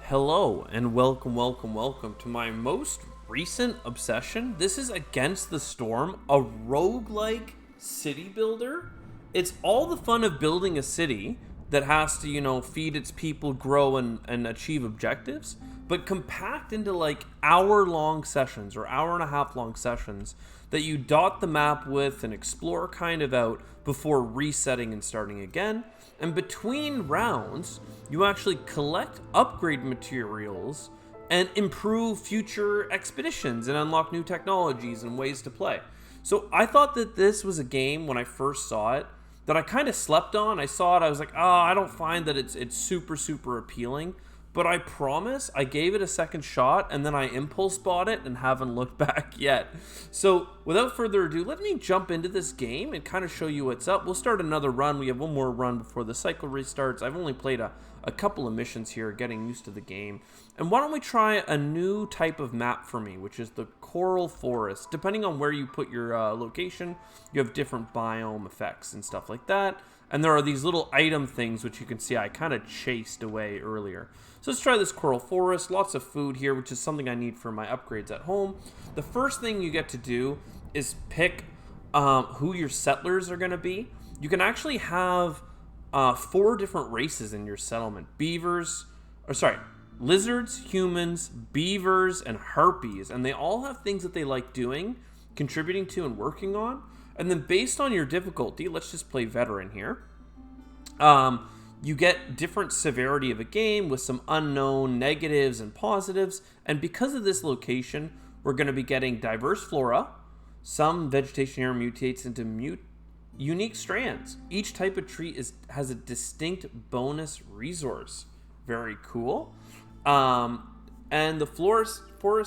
Hello and welcome to my most recent obsession. This is Against the Storm, a roguelike city builder. It's all the fun of building a city that has to, feed its people, grow and achieve objectives, but compact into like hour-long sessions or hour and a half long sessions that you dot the map with and explore kind of out before resetting and starting again. And between rounds, you actually collect upgrade materials and improve future expeditions and unlock new technologies and ways to play. So I thought that this was a game when I first saw it that I kind of slept on. I saw it, I was like, I don't find that it's super appealing. But I promise I gave it a second shot and then I impulse bought it and haven't looked back yet. So without further ado, let me jump into this game and kind of show you what's up. We'll start another run. We have one more run before the cycle restarts. I've only played a couple of missions here, getting used to the game. And why don't we try a new type of map for me, which is the Coral Forest. Depending on where you put your location, you have different biome effects and stuff like that. And there are these little item things, which you can see I kind of chased away earlier. So let's try this Coral Forest. Lots of food here, which is something I need for my upgrades at home. The first thing you get to do is pick who your settlers are going to be. You can actually have 4 different races in your settlement. Lizards, humans, beavers, and harpies. And they all have things that they like doing, contributing to, and working on. And then based on your difficulty, let's just play veteran here. You get different severity of a game with some unknown negatives and positives. And because of this location, we're going to be getting diverse flora. Some vegetation here mutates into unique strands. Each type of tree has a distinct bonus resource. Very cool. And the forest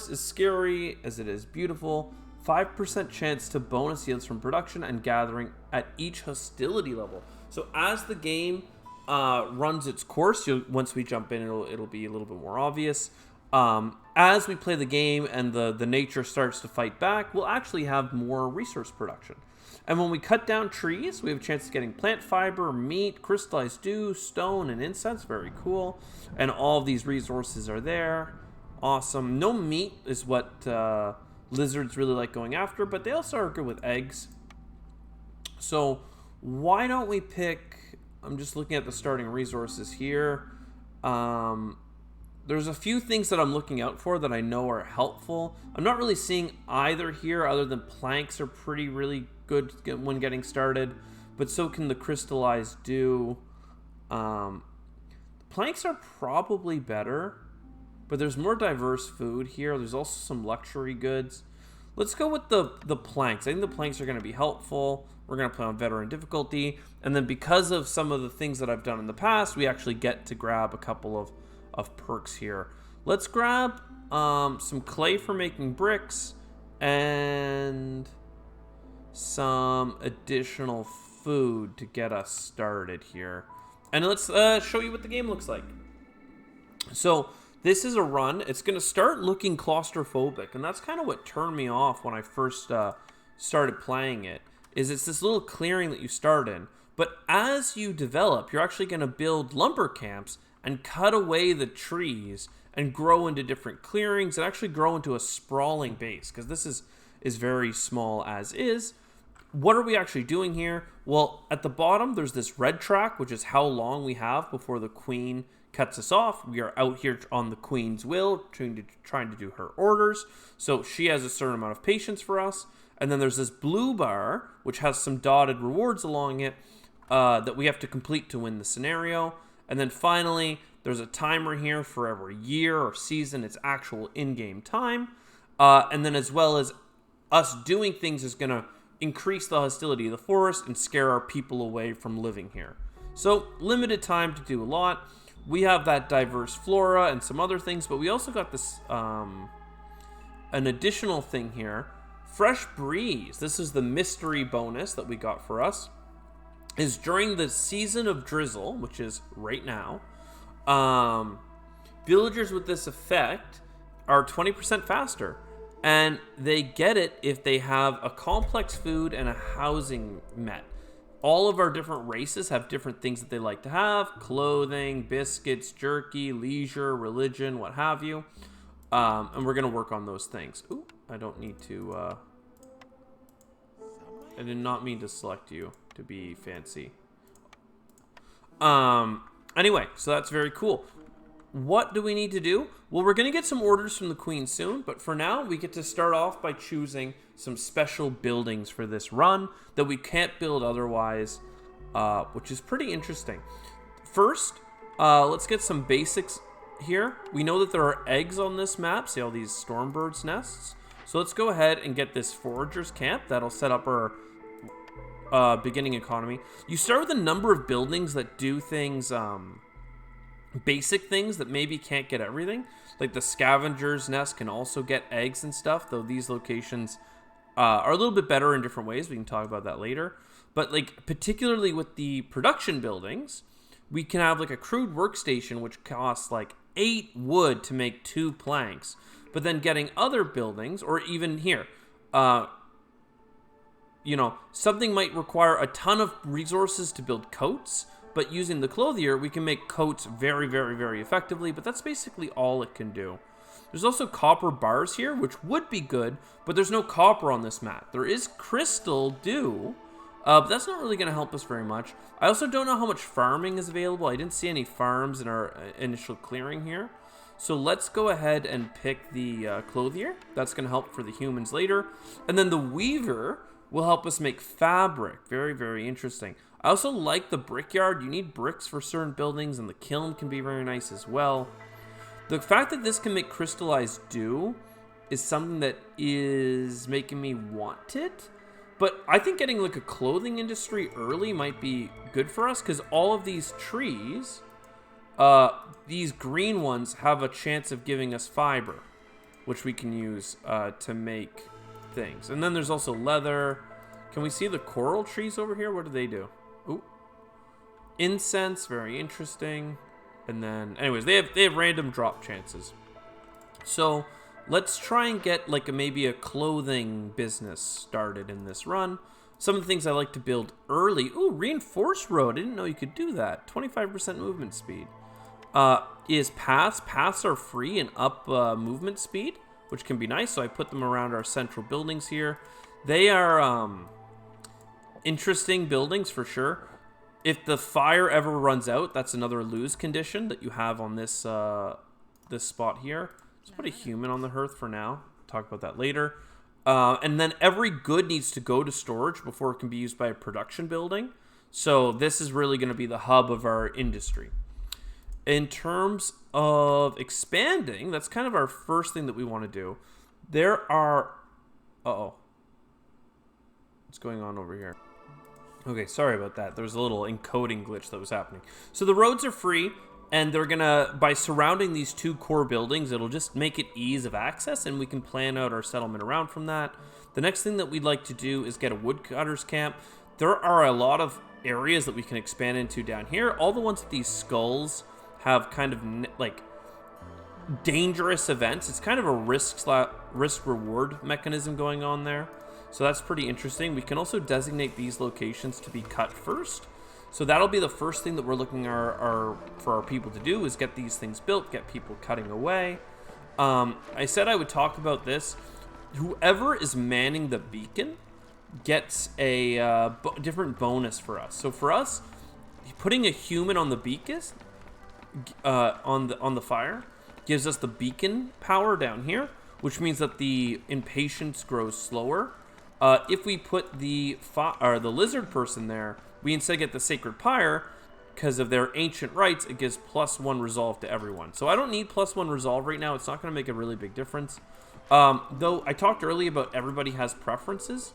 is scary as it is beautiful. 5% chance to bonus yields from production and gathering at each hostility level. So as the game runs its course, once we jump in, it'll be a little bit more obvious. As we play the game and the nature starts to fight back, we'll actually have more resource production. And when we cut down trees, we have a chance of getting plant fiber, meat, crystallized dew, stone, and incense. Very cool. And all of these resources are there. Awesome. No meat is what lizards really like going after, but they also are good with eggs. So why don't we pick... I'm just looking at the starting resources here. There's a few things that I'm looking out for that I know are helpful. I'm not really seeing either here, other than planks are really good when getting started, but so can the crystallized dew. Planks are probably better, but there's more diverse food here. There's also some luxury goods. Let's go with the planks. I think the planks are going to be helpful. We're going to play on veteran difficulty. And then because of some of the things that I've done in the past, we actually get to grab a couple of perks here. Let's grab some clay for making bricks and some additional food to get us started here. And let's show you what the game looks like. So this is a run. It's going to start looking claustrophobic, and that's kind of what turned me off when I first started playing it. It's this little clearing that you start in, but as you develop, you're actually going to build lumber camps and cut away the trees and grow into different clearings and actually grow into a sprawling base, because this is very small as is. What are we actually doing here? Well, at the bottom, there's this red track, which is how long we have before the queen cuts us off. We are out here on the queen's will, trying to do her orders. So she has a certain amount of patience for us. And then there's this blue bar, which has some dotted rewards along it that we have to complete to win the scenario. And then finally, there's a timer here for every year or season. It's actual in-game time. And then as well as us doing things is going to increase the hostility of the forest and scare our people away from living here. So limited time to do a lot. We have that diverse flora and some other things, but we also got this an additional thing here. Fresh breeze. This is the mystery bonus that we got for us. Is during the season of drizzle, which is right now, villagers with this effect are 20% faster. And they get it if they have a complex food and a housing met. all of our different races have different things that they like to have: clothing, biscuits, jerky, leisure, religion, what have you. And we're going to work on those things. Ooh, I don't need to... I did not mean to select you to be fancy. Anyway, so that's very cool. What do we need to do? Well, we're going to get some orders from the queen soon, but for now, we get to start off by choosing some special buildings for this run that we can't build otherwise, which is pretty interesting. First, let's get some basics here. We know that there are eggs on this map. See all these stormbirds' nests? So let's go ahead and get this forager's camp. That'll set up our beginning economy. You start with a number of buildings that do things... basic things that maybe can't get everything. Like the scavenger's nest can also get eggs and stuff, though these locations are a little bit better in different ways. We can talk about that later. But like particularly with the production buildings, we can have like a crude workstation which costs like 8 wood to make 2 planks. But then getting other buildings, or even here, you know, something might require a ton of resources to build coats, but using the clothier, we can make coats very, very, very effectively, but that's basically all it can do. There's also copper bars here, which would be good, but there's no copper on this map. There is crystal dew, but that's not really going to help us very much. I also don't know how much farming is available. I didn't see any farms in our initial clearing here. So let's go ahead and pick the clothier. That's going to help for the humans later. And then the weaver will help us make fabric. Very, very interesting. I also like the brickyard. You need bricks for certain buildings, and the kiln can be very nice as well. The fact that this can make crystallized dew is something that is making me want it. But I think getting like a clothing industry early might be good for us, because all of these trees, these green ones, have a chance of giving us fiber, which we can use to make things. And then there's also leather. Can we see the coral trees over here? What do they do? Ooh. Incense, very interesting. And then, anyways, they have random drop chances. So let's try and get like maybe a clothing business started in this run. Some of the things I like to build early. Ooh, reinforced road. I didn't know you could do that. 25% movement speed. Is paths. Paths are free and up movement speed, which can be nice. So I put them around our central buildings here. They are interesting buildings for sure. If the fire ever runs out, that's another lose condition that you have on this this spot here. Let's put a human on the hearth for now. Talk about that later. And then every good needs to go to storage before it can be used by a production building. So this is really going to be the hub of our industry. In terms of expanding, that's kind of our first thing that we want to do. There are... Uh-oh. What's going on over here? Okay, sorry about that. There was a little encoding glitch that was happening. So the roads are free, and they're gonna, by surrounding these 2 core buildings, it'll just make it ease of access, and we can plan out our settlement around from that. The next thing that we'd like to do is get a woodcutter's camp. There are a lot of areas that we can expand into down here. All the ones with these skulls have kind of like dangerous events. It's kind of a risk-reward mechanism going on there. So that's pretty interesting. We can also designate these locations to be cut first. So that'll be the first thing that we're looking for our people to do, is get these things built, get people cutting away. I said I would talk about this. Whoever is manning the beacon gets a different bonus for us. So for us, putting a human on the beacon, on the fire, gives us the beacon power down here, which means that the impatience grows slower. If we put the lizard person there, we instead get the sacred pyre. Because of their ancient rights, it gives +1 resolve to everyone. So I don't need +1 resolve right now. It's not going to make a really big difference. Though I talked earlier about everybody has preferences.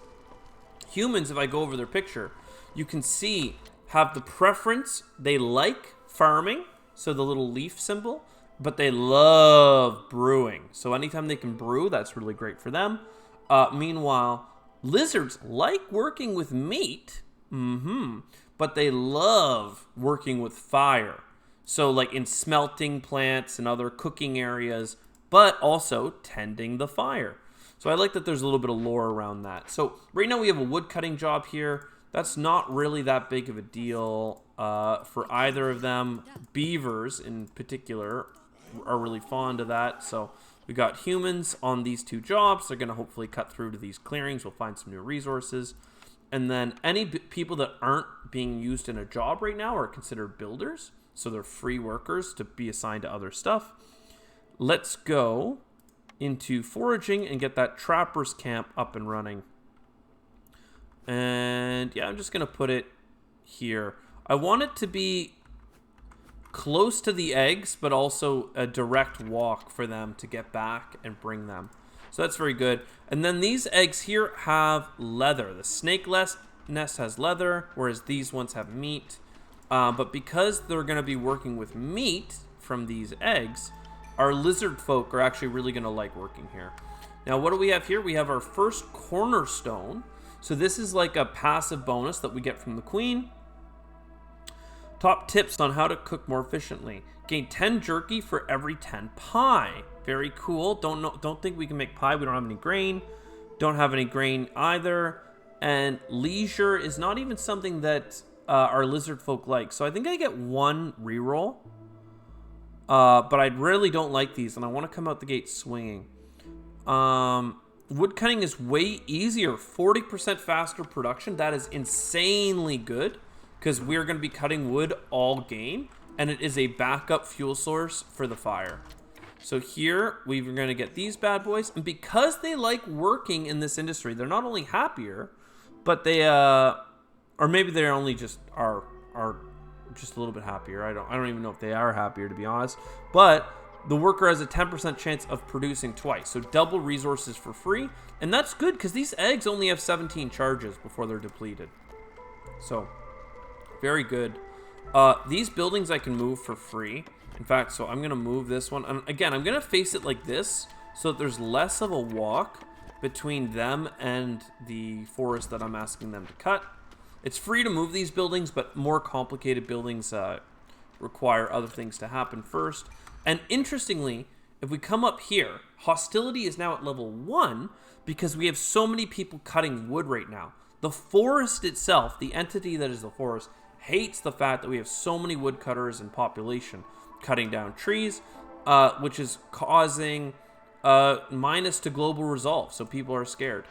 Humans, if I go over their picture, you can see have the preference. They like farming, so the little leaf symbol, but they love brewing. So anytime they can brew, that's really great for them. Meanwhile, lizards like working with meat, but they love working with fire. So like in smelting plants and other cooking areas, but also tending the fire. So I like that there's a little bit of lore around that. So right now we have a wood cutting job here. That's not really that big of a deal for either of them. Beavers, in particular, are really fond of that. So we got humans on these two jobs. They're going to hopefully cut through to these clearings. We'll find some new resources. And then any people that aren't being used in a job right now are considered builders. So they're free workers to be assigned to other stuff. Let's go into foraging and get that trapper's camp up and running. And yeah, I'm just going to put it here. I want it to be close to the eggs, but also a direct walk for them to get back and bring them. So that's very good. And then these eggs here have leather. The snake nest has leather, whereas these ones have meat. But because they're going to be working with meat from these eggs, our lizard folk are actually really going to like working here. Now, what do we have here? We have our first cornerstone. So this is like a passive bonus that we get from the queen. Top tips on how to cook more efficiently. Gain 10 jerky for every 10 pie. Very cool. Don't think we can make pie. We don't have any grain. Don't have any grain either. And leisure is not even something that our lizard folk like. So I think I get one reroll. But I really don't like these, and I want to come out the gate swinging. Wood cutting is way easier. 40% faster production. That is insanely good, because we're going to be cutting wood all game, and it is a backup fuel source for the fire. So here, we're going to get these bad boys, and because they like working in this industry, they're not only happier, but they, or maybe they only just are just a little bit happier. I don't even know if they are happier, to be honest. But the worker has a 10% chance of producing twice, so double resources for free, and that's good because these eggs only have 17 charges before they're depleted. So very good. These buildings I can move for free. In fact, so I'm gonna move this one, and again, I'm gonna face it like this so that there's less of a walk between them and the forest that I'm asking them to cut. It's free to move these buildings, but more complicated buildings require other things to happen first. And interestingly, if we come up here, hostility is now at level 1 because we have so many people cutting wood right now. The forest itself, the entity that is the forest, hates the fact that we have so many woodcutters in population cutting down trees, which is causing minus to global resolve, so people are scared.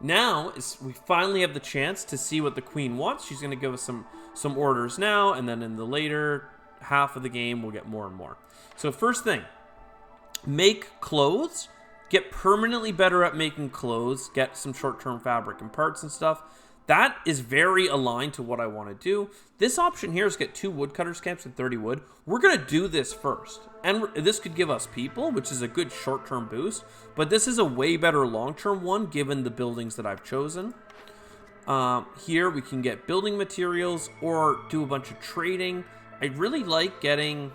Now, we finally have the chance to see what the queen wants. She's going to give us some orders now, and then in the later half of the game, we'll get more and more. So first thing, make clothes. Get permanently better at making clothes. Get some short-term fabric and parts and stuff. That is very aligned to what I want to do. This option here is get 2 woodcutters camps and 30 wood. We're going to do this first. And this could give us people, which is a good short-term boost. But this is a way better long-term one, given the buildings that I've chosen. Here we can get building materials or do a bunch of trading. I really like getting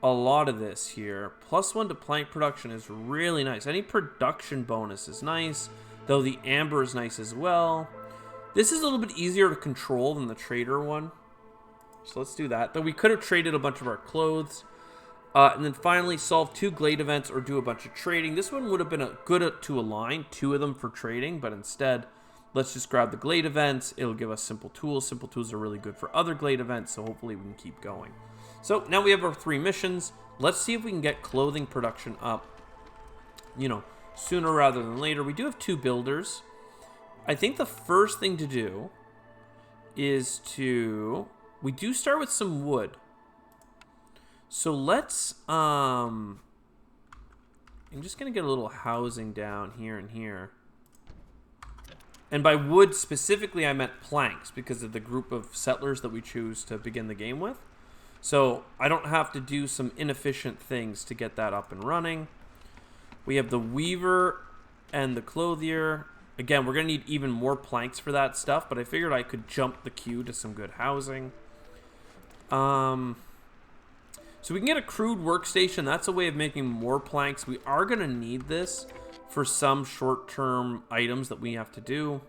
a lot of this here. +1 to plank production is really nice. Any production bonus is nice, though the amber is nice as well. This is a little bit easier to control than the trader one. So let's do that. Though we could have traded a bunch of our clothes. And then finally solve 2 glade events or do a bunch of trading. This one would have been good to align 2 of them for trading, but instead, let's just grab the glade events. It'll give us simple tools. Simple tools are really good for other glade events, so hopefully we can keep going. So now we have our 3 missions. Let's see if we can get clothing production up, sooner rather than later. We do have 2 builders. I think the first thing to do is we do start with some wood. So let's, I'm just going to get a little housing down here and here. And by wood specifically, I meant planks because of the group of settlers that we choose to begin the game with. So I don't have to do some inefficient things to get that up and running. We have the weaver and the clothier. Again, we're going to need even more planks for that stuff, but I figured I could jump the queue to some good housing. So we can get a crude workstation. That's a way of making more planks. We are going to need this for some short-term items that we have to do.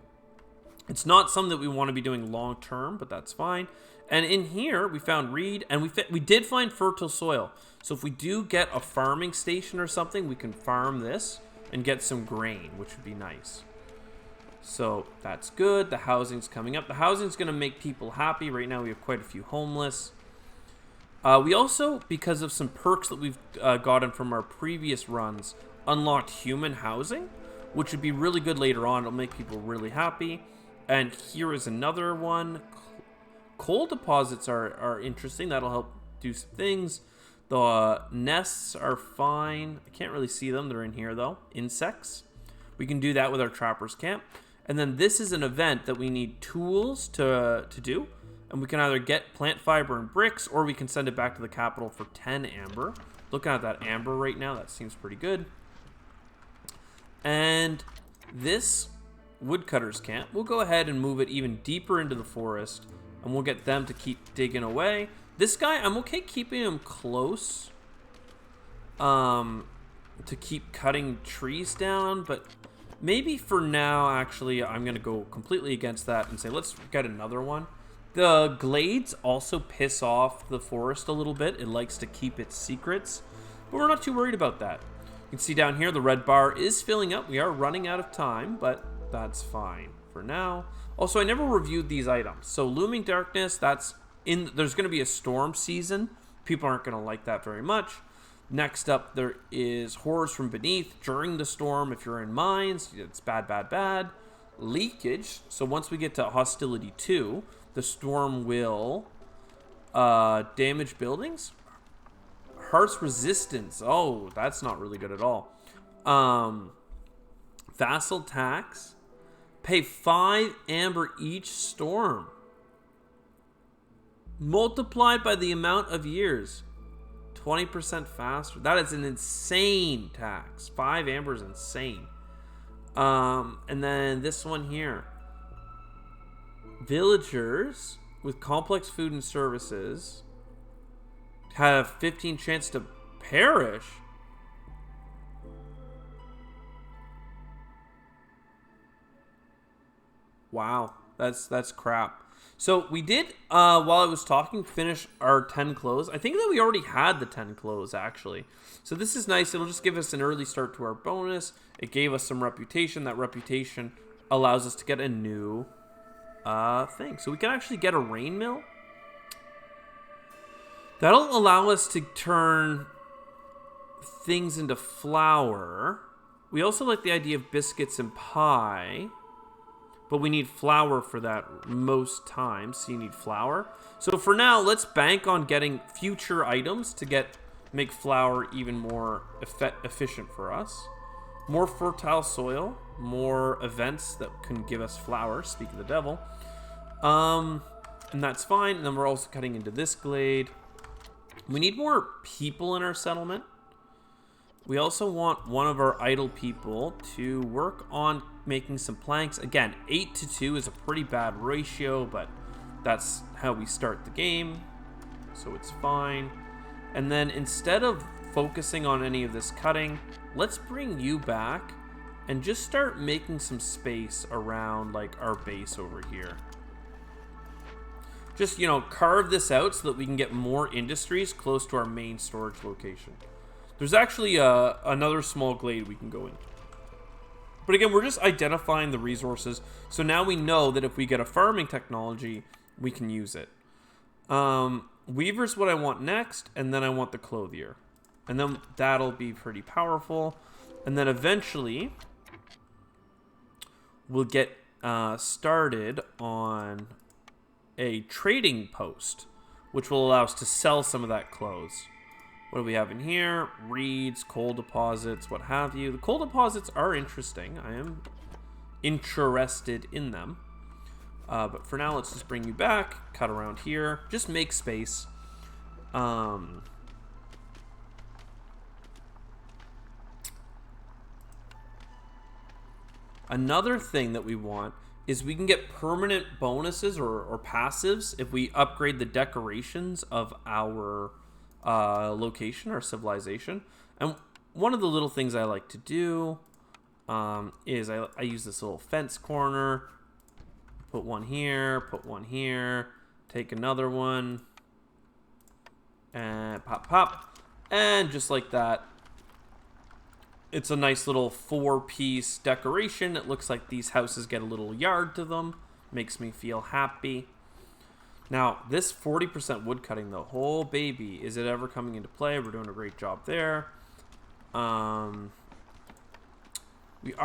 It's not something that we want to be doing long-term, but that's fine. And in here, we found reed, and we did find fertile soil. So if we do get a farming station or something, we can farm this and get some grain, which would be nice. So that's good. The housing's coming up. The housing's going to make people happy. Right now we have quite a few homeless. We also, because of some perks that we've gotten from our previous runs, unlocked human housing, which would be really good later on. It'll make people really happy. And here is another one. Coal deposits are interesting. That'll help do some things. The nests are fine. I can't really see them. They're in here, though. Insects. We can do that with our trapper's camp. And then this is an event that we need tools to do. And we can either get plant fiber and bricks, or we can send it back to the capital for 10 amber. Looking at that amber right now, that seems pretty good. And this woodcutter's camp, we'll go ahead and move it even deeper into the forest. And we'll get them to keep digging away. This guy, I'm okay keeping him close. To keep cutting trees down, but maybe for now, actually, I'm going to go completely against that and say, let's get another one. The glades also piss off the forest a little bit. It likes to keep its secrets, but we're not too worried about that. You can see down here, the red bar is filling up. We are running out of time, but that's fine for now. Also, I never reviewed these items. So Looming Darkness, there's going to be a storm season. People aren't going to like that very much. Next up, there is Horrors from Beneath. During the storm, if you're in mines, it's bad, bad, bad. Leakage. So once we get to Hostility 2, the storm will damage buildings. Heart's Resistance. Oh, that's not really good at all. Vassal Tax. Pay 5 amber each storm. Multiplied by the amount of years. 20% faster. That is an insane tax. 5 amber is insane. And then this one here. Villagers with complex food and services have 15 chance to perish. Wow, that's crap. So we did, while I was talking, finish our 10 clothes. I think that we already had the 10 clothes, actually. So this is nice. It'll just give us an early start to our bonus. It gave us some reputation. That reputation allows us to get a new thing. So we can actually get a rain mill. That'll allow us to turn things into flour. We also like the idea of biscuits and pie. But we need flour for that most times, so you need flour. So for now, let's bank on getting future items to make flour even more efficient for us. More fertile soil, more events that can give us flour, speak of the devil. And that's fine. And then we're also cutting into this glade. We need more people in our settlement. We also want one of our idle people to work on making some planks. Again, 8 to 2 is a pretty bad ratio, but that's how we start the game, so it's fine. And then instead of focusing on any of this cutting, let's bring you back and just start making some space around like our base over here. Just, you know, carve this out so that we can get more industries close to our main storage location. There's actually another small glade we can go in. But again, we're just identifying the resources. So now we know that if we get a farming technology, we can use it. Weaver's what I want next, and then I want the clothier. And then that'll be pretty powerful. And then eventually, we'll get started on a trading post, which will allow us to sell some of that clothes. What do we have in here? Reeds, coal deposits, what have you. The coal deposits are interesting. I am interested in them. But for now, let's just bring you back. Cut around here. Just make space. Another thing that we want is we can get permanent bonuses or passives if we upgrade the decorations of our location or civilization. And one of the little things I like to do is I use this little fence corner, put one here, take another one, and pop, and just like that, It's a nice little 4-piece decoration. It looks like these houses get a little yard to them. Makes me feel happy. Now, this 40% wood cutting, though, whole baby, is it ever coming into play? We're doing a great job there. We are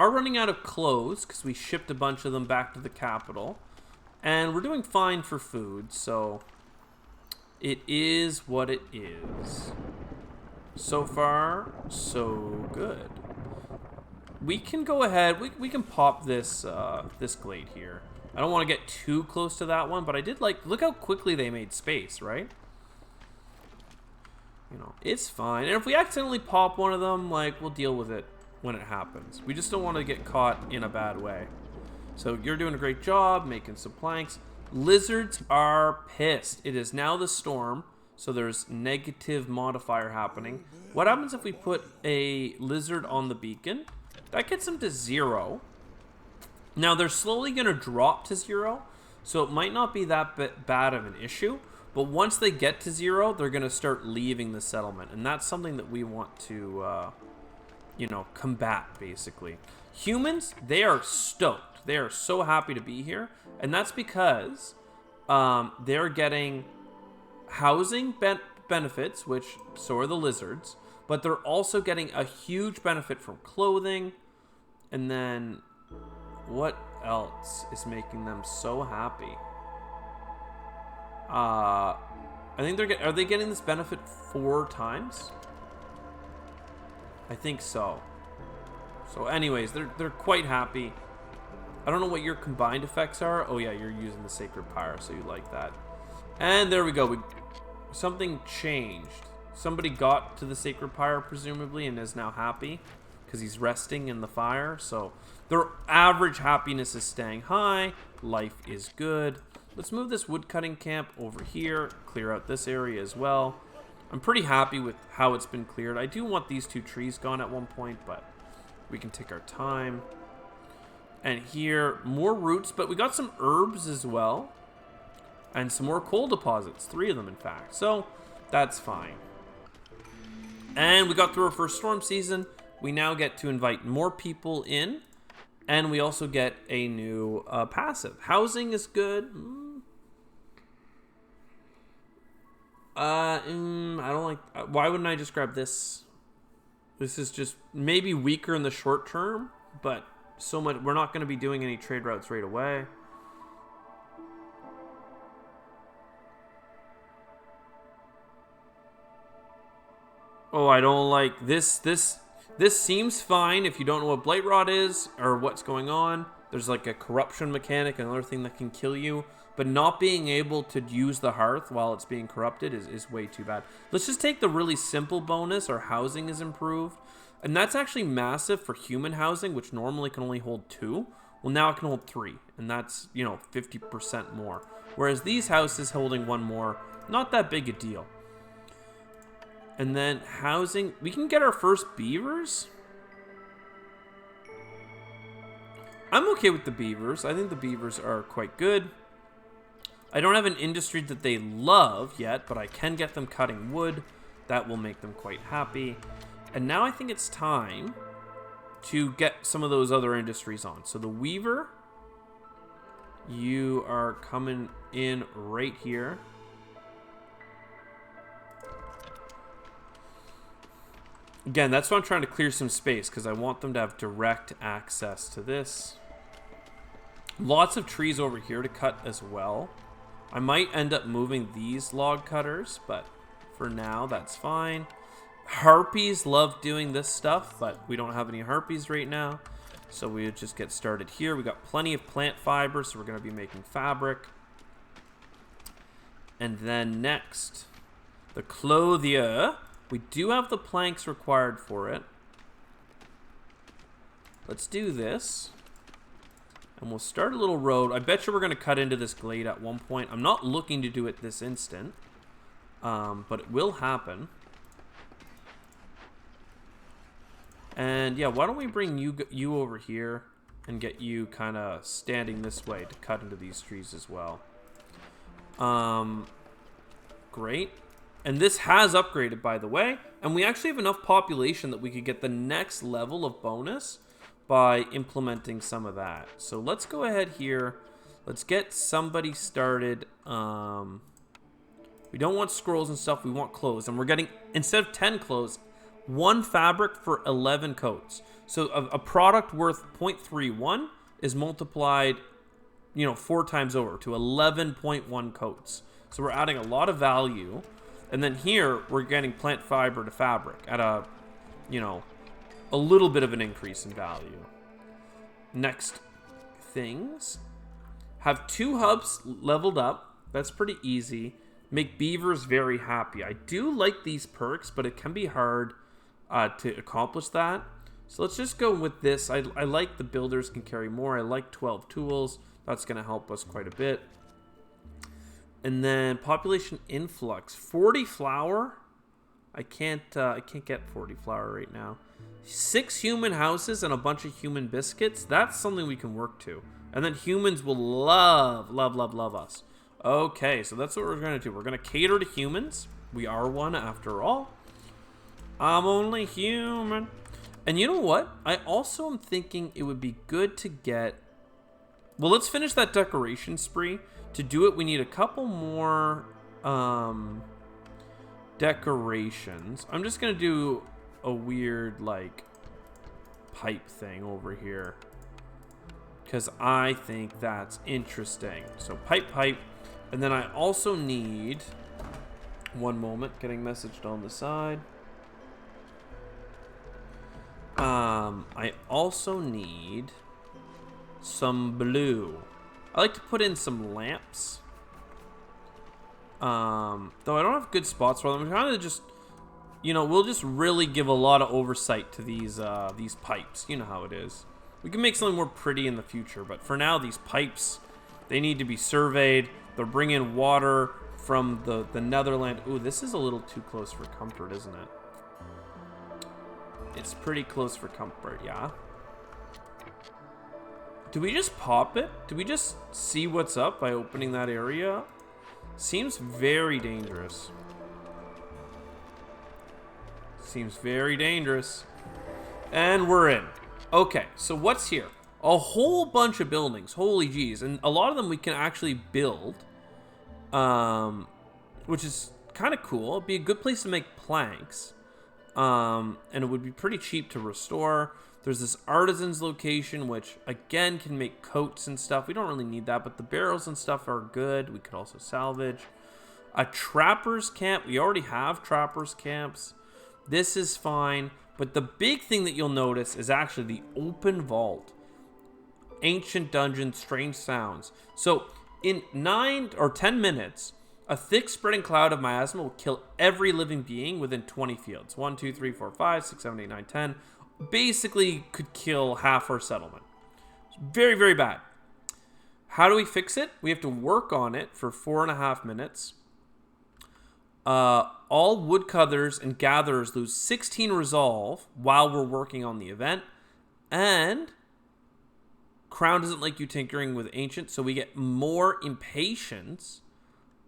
running out of clothes because we shipped a bunch of them back to the capital. And we're doing fine for food, so it is what it is. So far, so good. We can go ahead. We can pop this this glade here. I don't want to get too close to that one, but I did like. Look how quickly they made space, right? You know, it's fine. And if we accidentally pop one of them, like, we'll deal with it when it happens. We just don't want to get caught in a bad way. So you're doing a great job making some planks. Lizards are pissed. It is now the storm. So there's negative modifier happening. What happens if we put a lizard on the beacon? That gets them to 0. Now they're slowly going to drop to 0. So it might not be that bad of an issue. But once they get to 0, they're going to start leaving the settlement. And that's something that we want to, you know, combat, basically. Humans, they are stoked. They are so happy to be here. And that's because they're getting housing benefits, which so are the lizards, but they're also getting a huge benefit from clothing. And then what else is making them so happy? I think are they getting this benefit 4 times? I think so. So anyways, they're quite happy. I don't know what your combined effects are. Oh yeah, you're using the Sacred Pyre, so you like that. And there we go. Something changed. Somebody got to the Sacred Pyre, presumably, and is now happy because he's resting in the fire. So their average happiness is staying high. Life is good. Let's move this woodcutting camp over here. Clear out this area as well. I'm pretty happy with how it's been cleared. I do want these 2 trees gone at one point, but we can take our time. And here, more roots, but we got some herbs as well. And some more coal deposits, 3 of them in fact. So that's fine. And we got through our first storm season. We now get to invite more people in. And we also get a new passive. Housing is good. I don't like... why wouldn't I just grab this? This is just maybe weaker in the short term. But so much... we're not going to be doing any trade routes right away. Oh, I don't like this. This seems fine if you don't know what Blight Rot is or what's going on. There's like a corruption mechanic, another thing that can kill you. But not being able to use the hearth while it's being corrupted is way too bad. Let's just take the really simple bonus. Our housing is improved. And that's actually massive for human housing, which normally can only hold 2. Well, now it can hold 3. And that's, you know, 50% more. Whereas these houses holding 1 more, not that big a deal. And then housing, we can get our first beavers. I'm okay with the beavers. I think the beavers are quite good. I don't have an industry that they love yet, but I can get them cutting wood. That will make them quite happy. And now I think it's time to get some of those other industries on. So the weaver, you are coming in right here. Again, that's why I'm trying to clear some space, because I want them to have direct access to this. Lots of trees over here to cut as well. I might end up moving these log cutters, but for now, that's fine. Harpies love doing this stuff, but we don't have any harpies right now. So we would just get started here. We got plenty of plant fiber, so we're going to be making fabric. And then next, the clothier. We do have the planks required for it. Let's do this. And we'll start a little road. I bet you we're going to cut into this glade at one point. I'm not looking to do it this instant. But it will happen. And yeah, why don't we bring you over here and get you kind of standing this way to cut into these trees as well. Great. And this has upgraded, by the way. And we actually have enough population that we could get the next level of bonus by implementing some of that. So let's go ahead here. Let's get somebody started. We don't want scrolls and stuff. We want clothes. And we're getting, instead of 10 clothes, 1 fabric for 11 coats. So a product worth 0.31 is multiplied, 4 times over to 11.1 coats. So we're adding a lot of value. And then here, we're getting plant fiber to fabric at a little bit of an increase in value. Next things. Have 2 hubs leveled up. That's pretty easy. Make beavers very happy. I do like these perks, but it can be hard to accomplish that. So let's just go with this. I like the builders can carry more. I like 12 tools. That's going to help us quite a bit. And then population influx. 40 flour. I can't get 40 flour right now. 6 human houses and a bunch of human biscuits. That's something we can work to. And then humans will love us. Okay, so that's what we're going to do. We're going to cater to humans. We are one after all. I'm only human. And you know what? I also am thinking it would be good to get... Well, let's finish that decoration spree. To do it, we need a couple more decorations. I'm just going to do a weird, pipe thing over here. Because I think that's interesting. So, pipe. And then I also need... One moment, getting messaged on the side. I also need some blue. I like to put in some lamps. Though I don't have good spots for them. I'm kind of just, we'll just really give a lot of oversight to these pipes. You know how it is. We can make something more pretty in the future, but for now, these pipes, they need to be surveyed. They're bringing water from the Netherland. Ooh, this is a little too close for comfort, isn't it? It's pretty close for comfort, yeah. Do we just pop it? Do we just see what's up by opening that area? Seems very dangerous. Seems very dangerous. And we're in. Okay, so what's here? A whole bunch of buildings. Holy jeez. And a lot of them we can actually build. Which is kind of cool. It'd be a good place to make planks. And it would be pretty cheap to restore. There's this artisan's location, which again can make coats and stuff. We don't really need that, but the barrels and stuff are good. We could also salvage. A trapper's camp. We already have trapper's camps. This is fine. But the big thing that you'll notice is actually the open vault. Ancient dungeon, strange sounds. So in 9 or 10 minutes, a thick spreading cloud of miasma will kill every living being within 20 fields. 1, 2, 3, 4, 5, 6, 7, 8, 9, 10. Basically could kill half our settlement. It's very, very bad. How do we fix it? We have to work on it for 4.5 minutes. All woodcutters and gatherers lose 16 resolve while we're working on the event. And Crown doesn't like you tinkering with ancient, so we get more impatience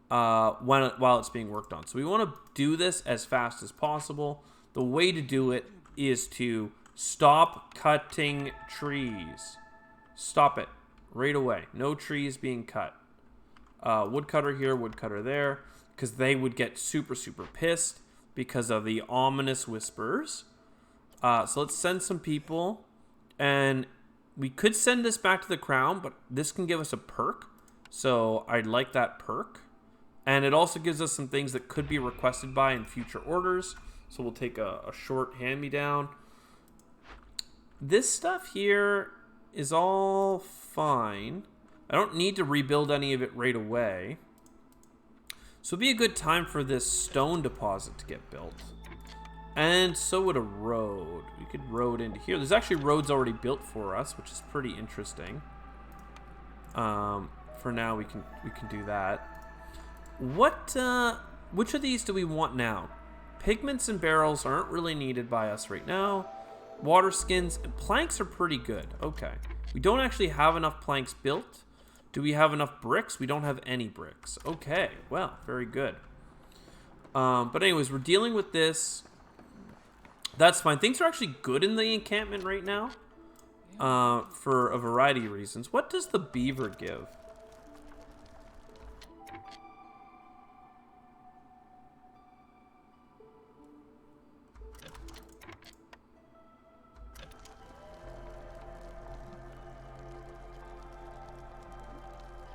while it's being worked on. So we want to do this as fast as possible. The way to do it is to stop cutting trees. Stop it right away. No trees being cut. Woodcutter here, woodcutter there, because they would get super, super pissed because of the ominous whispers. So let's send some people, and we could send this back to the crown, but this can give us a perk. So I'd like that perk. And it also gives us some things that could be requested by in future orders. So we'll take a short hand-me-down. This stuff here is all fine. I don't need to rebuild any of it right away. So it'd be a good time for this stone deposit to get built. And so would a road. We could road into here. There's actually roads already built for us, which is pretty interesting. For now, we can do that. Which of these do we want now? Pigments and barrels aren't really needed by us right now. Water skins and planks are pretty good. Okay. We don't actually have enough planks built. Do we have enough bricks? We don't have any bricks. Okay. Well, very good. But anyways, we're dealing with this. That's fine. Things are actually good in the encampment right now. For a variety of reasons. What does the beaver give?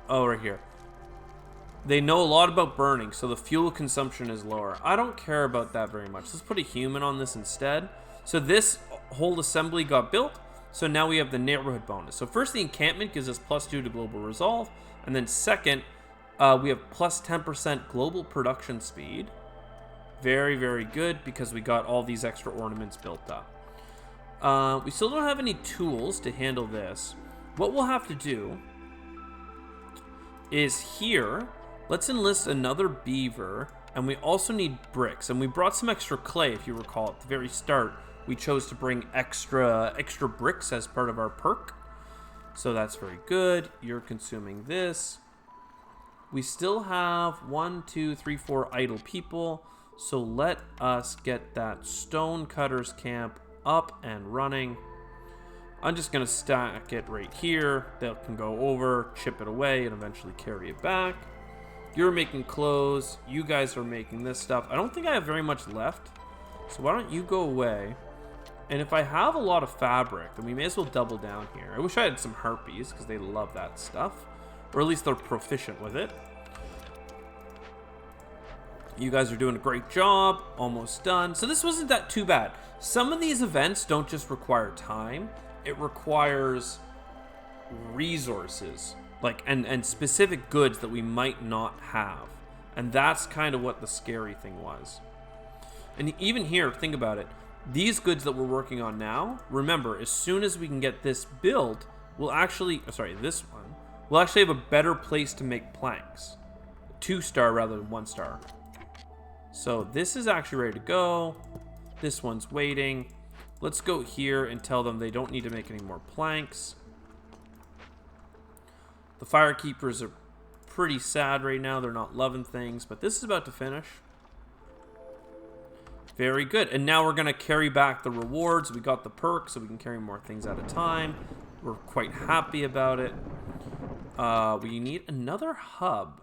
Oh, right here. They know a lot about burning, so the fuel consumption is lower. I don't care about that very much. Let's put a human on this instead. So this whole assembly got built. So now we have the neighborhood bonus. So first, the encampment gives us +2 to global resolve. And then second, we have +10% global production speed. Very, very good, because we got all these extra ornaments built up. We still don't have any tools to handle this. What we'll have to do is here, let's enlist another beaver, and we also need bricks. And we brought some extra clay, if you recall, at the very start. We chose to bring extra bricks as part of our perk. So that's very good. You're consuming this. We still have 1, 2, 3, 4 idle people. So let us get that stone cutters camp up and running. I'm just going to stack it right here. That can go over, chip it away, and eventually carry it back. You're making clothes. You guys are making this stuff. I don't think I have very much left. So why don't you go away? And if I have a lot of fabric, then we may as well double down here. I wish I had some harpies, because they love that stuff. Or at least they're proficient with it. You guys are doing a great job. Almost done. So this wasn't that too bad. Some of these events don't just require time. It requires resources. And specific goods that we might not have. And that's kind of what the scary thing was. And even here, think about it. These goods that we're working on now, remember, as soon as we can get this built, we'll actually, this one, we'll actually have a better place to make planks. 2-star rather than 1-star. So this is actually ready to go. This one's waiting. Let's go here and tell them they don't need to make any more planks. The firekeepers are pretty sad right now. They're not loving things, but this is about to finish. Very good. And now we're going to carry back the rewards. We got the perk, so we can carry more things at a time. We're quite happy about it. We need another hub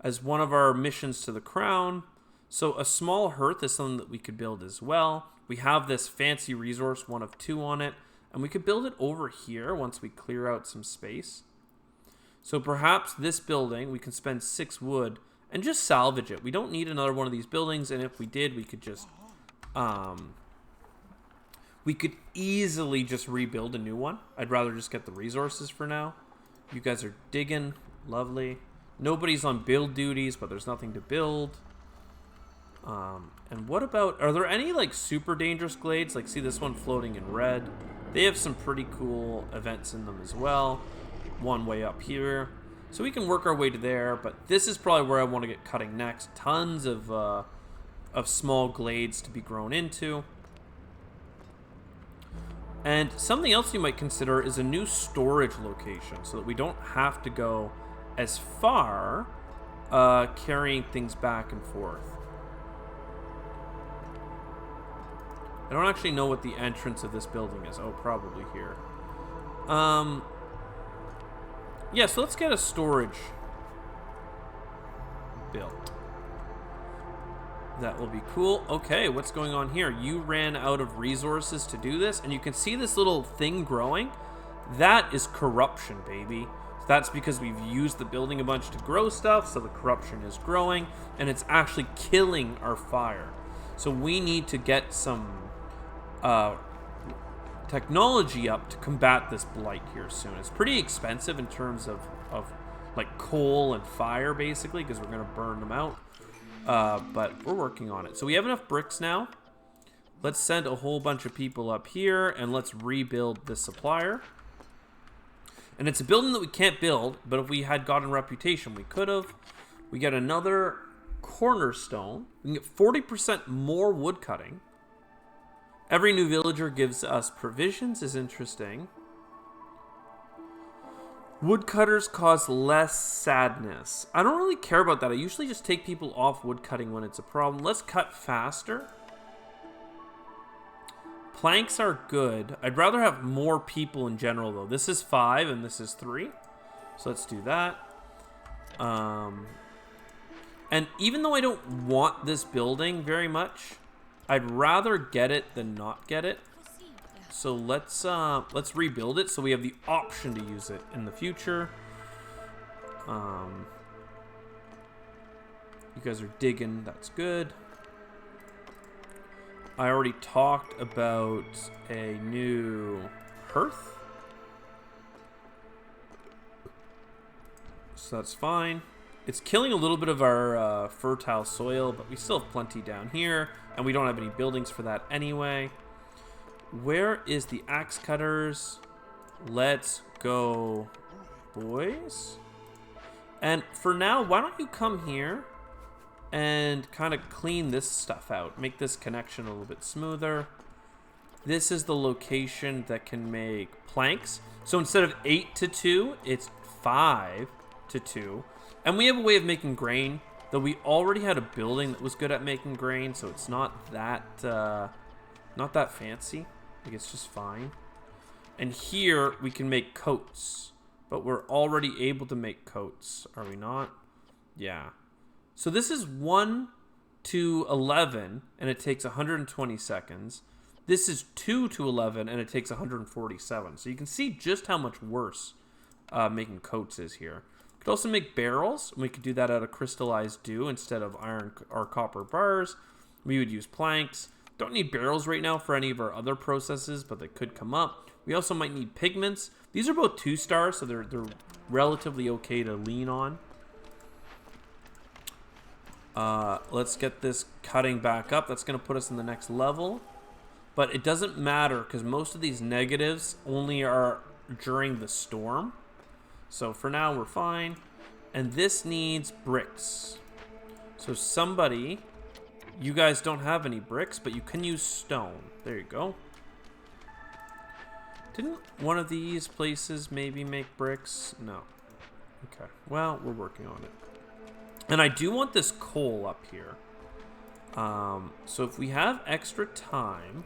as one of our missions to the crown. So a small hearth is something that we could build as well. We have this fancy resource, 1 of 2 on it. And we could build it over here once we clear out some space. So perhaps this building, we can spend 6 wood and just salvage it. We don't need another one of these buildings, and if we did, we could just, we could easily just rebuild a new one. I'd rather just get the resources for now. You guys are digging. Lovely. Nobody's on build duties, but there's nothing to build. And what about, are there any, super dangerous glades? See this one floating in red. They have some pretty cool events in them as well. One way up here. So we can work our way to there, but this is probably where I want to get cutting next. Tons of small glades to be grown into. And something else you might consider is a new storage location so that we don't have to go as far carrying things back and forth. I don't actually know what the entrance of this building is. Oh, probably here. Yeah, so let's get a storage built. That will be cool. Okay, what's going on here? You ran out of resources to do this, and you can see this little thing growing. That is corruption, baby. That's because we've used the building a bunch to grow stuff, so the corruption is growing, and it's actually killing our fire. So we need to get some technology up to combat this blight here soon. It's pretty expensive in terms of coal and fire, basically, because we're going to burn them out. But we're working on it. So we have enough bricks now. Let's send a whole bunch of people up here, and let's rebuild this supplier. And it's a building that we can't build, but if we had gotten reputation, we could have. We get another cornerstone. We can get 40% more wood cutting. Every new villager gives us provisions, is interesting. Woodcutters cause less sadness. I don't really care about that. I usually just take people off woodcutting when it's a problem. Let's cut faster. Planks are good. I'd rather have more people in general, though. This is 5 and this is 3. So let's do that. And even though I don't want this building very much, I'd rather get it than not get it. So let's rebuild it so we have the option to use it in the future. You guys are digging. That's good. I already talked about a new hearth. So that's fine. It's killing a little bit of our fertile soil, but we still have plenty down here. And we don't have any buildings for that anyway. Where is the axe cutters? Let's go, boys. And for now, why don't you come here and kind of clean this stuff out. Make this connection a little bit smoother. This is the location that can make planks. So instead of 8 to 2, it's 5 to 2. And we have a way of making grain, though we already had a building that was good at making grain, so it's not that fancy. Like, it's just fine. And here we can make coats, but we're already able to make coats, are we not? Yeah. So this is 1 to 11, and it takes 120 seconds. This is 2 to 11, and it takes 147. So you can see just how much worse making coats is here. We could also make barrels, and we could do that out of crystallized dew instead of iron or copper bars. We would use planks. Don't need barrels right now for any of our other processes, but they could come up. We also might need pigments. These are both 2-star, so they're relatively okay to lean on. Let's get this cutting back up. That's going to put us in the next level. But it doesn't matter because most of these negatives only are during the storm. So for now, we're fine. And this needs bricks. So somebody... You guys don't have any bricks, but you can use stone. There you go. Didn't one of these places maybe make bricks? No. Okay. Well, we're working on it. And I do want this coal up here. So if we have extra time,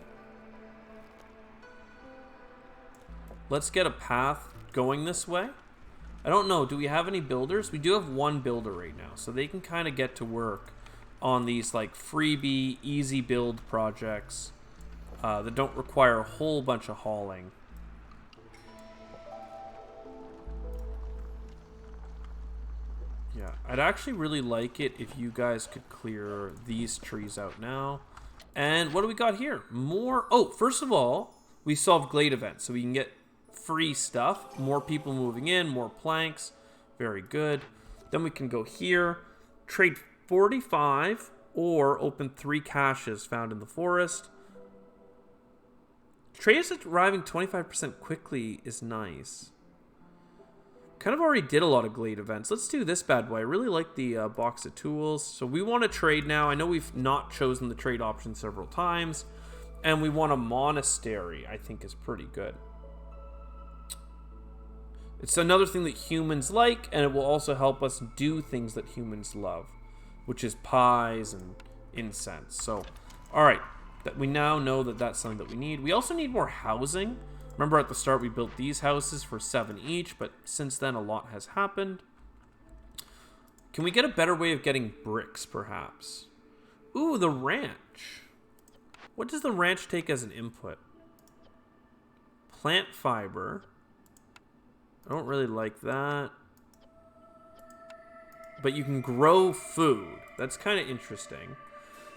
let's get a path going this way. I don't know. Do we have any builders? We do have one builder right now, so they can kind of get to work on these like freebie, easy build projects that don't require a whole bunch of hauling. Yeah, I'd actually really like it if you guys could clear these trees out now. And what do we got here? More. Oh, first of all, we solved glade events, so we can get free stuff. More people moving in, more planks. Very good. Then we can go here, trade 45, or open 3 caches found in the forest. Trades arriving 25% quickly is nice. Kind of already did a lot of glade events. Let's do this bad boy. I really like the box of tools. So we want to trade now. I know we've not chosen the trade option several times. And we want a monastery, I think is pretty good. It's another thing that humans like, and it will also help us do things that humans love, which is pies and incense. So, all right, that we now know that that's something that we need. We also need more housing. Remember at the start we built these houses for 7 each, but since then a lot has happened. Can we get a better way of getting bricks, perhaps? Ooh, the ranch. What does the ranch take as an input? Plant fiber. I don't really like that. But you can grow food. That's kind of interesting.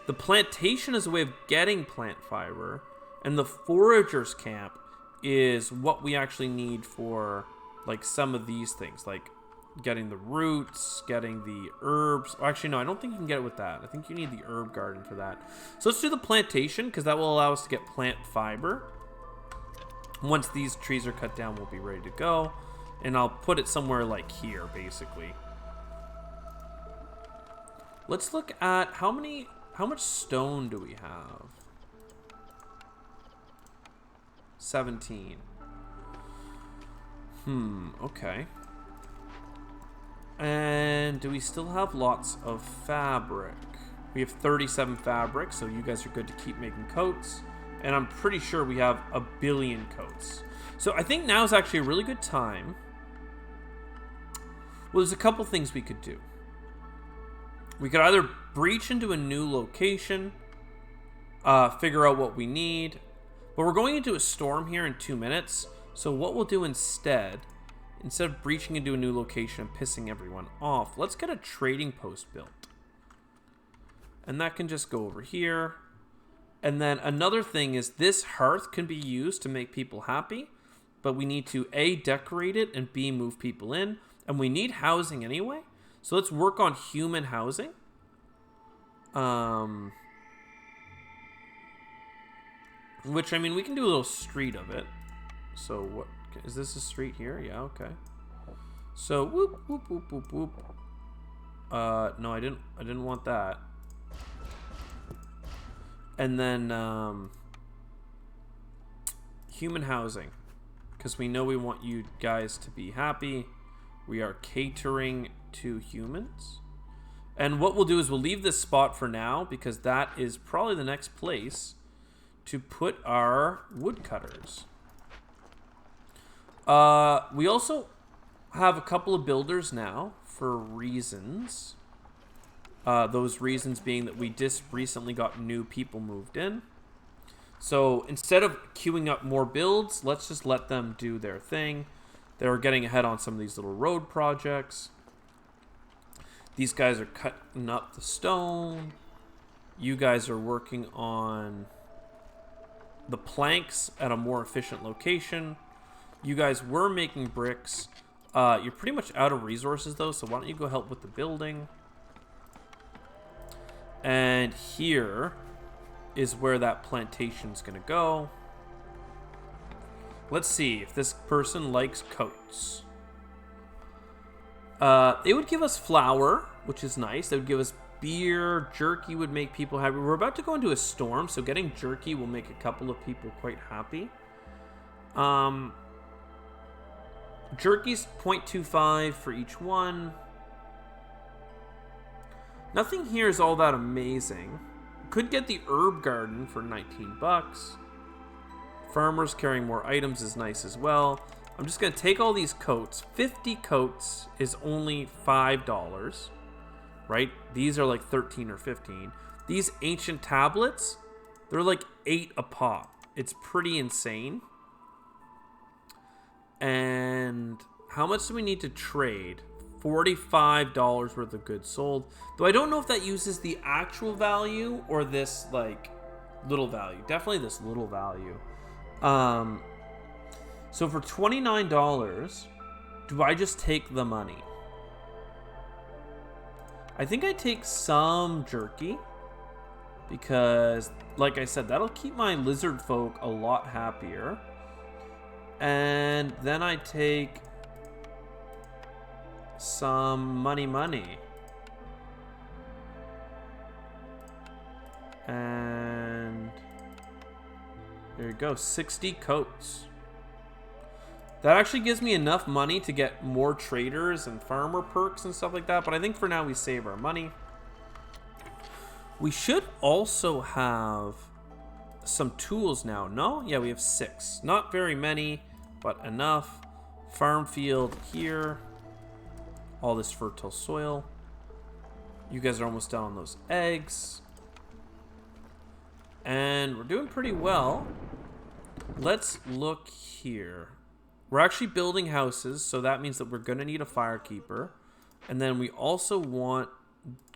The plantation is a way of getting plant fiber, and the forager's camp is what we actually need for like some of these things, like getting the roots, getting the herbs. Oh, actually, no, I don't think you can get it with that. I think you need the herb garden for that. So let's do the plantation because that will allow us to get plant fiber. Once these trees are cut down, we'll be ready to go. And I'll put it somewhere like here, basically. Let's look at how much stone do we have? 17. Okay. And do we still have lots of fabric? We have 37 fabric, so you guys are good to keep making coats. And I'm pretty sure we have 1 billion coats. So I think now is actually a really good time. Well, there's a couple things we could do. We could either breach into a new location, figure out what we need. But we're going into a storm here in 2 minutes. So what we'll do instead of breaching into a new location and pissing everyone off, let's get a trading post built. And that can just go over here. And then another thing is this hearth can be used to make people happy. But we need to A, decorate it, and B, move people in. And we need housing anyway. So let's work on human housing. Which, I mean, we can do a little street of it. So what is this, a street here? Yeah, okay. So whoop whoop whoop whoop whoop. No, I didn't want that. And then human housing, because we know we want you guys to be happy. We are catering to humans. And what we'll do is we'll leave this spot for now, because that is probably the next place to put our woodcutters. We also have a couple of builders now for reasons. Those reasons being that we just recently got new people moved in. So instead of queuing up more builds, let's just let them do their thing. They're getting ahead on some of these little road projects. These guys are cutting up the stone. You guys are working on the planks at a more efficient location. You guys were making bricks. You're pretty much out of resources though, so why don't you go help with the building? And here is where that plantation's gonna go. Let's see if this person likes coats. It would give us flour, which is nice. They would give us beer. Jerky would make people happy. We're about to go into a storm, so getting jerky will make a couple of people quite happy. Jerky's 0.25 for each one. Nothing here is all that amazing. Could get the herb garden for 19 bucks. Farmers carrying more items is nice as well. I'm just going to take all these coats. 50 coats is only $5, right? These are like 13 or 15. These ancient tablets, they're like 8 a pop. It's pretty insane. And how much do we need to trade? $45 worth of goods sold. Though I don't know if that uses the actual value or this like little value. Definitely this little value. So for $29, do I just take the money? I think I take some jerky because, like I said, that'll keep my lizard folk a lot happier. And then I take some money. And there you go, 60 coats. That actually gives me enough money to get more traders and farmer perks and stuff like that, but I think for now we save our money. We should also have some tools now. No? Yeah, we have 6. Not very many, but enough. Farm field here. All this fertile soil. You guys are almost done on those eggs. And we're doing pretty well. Let's look here. We're actually building houses, so that means that we're going to need a firekeeper. And then we also want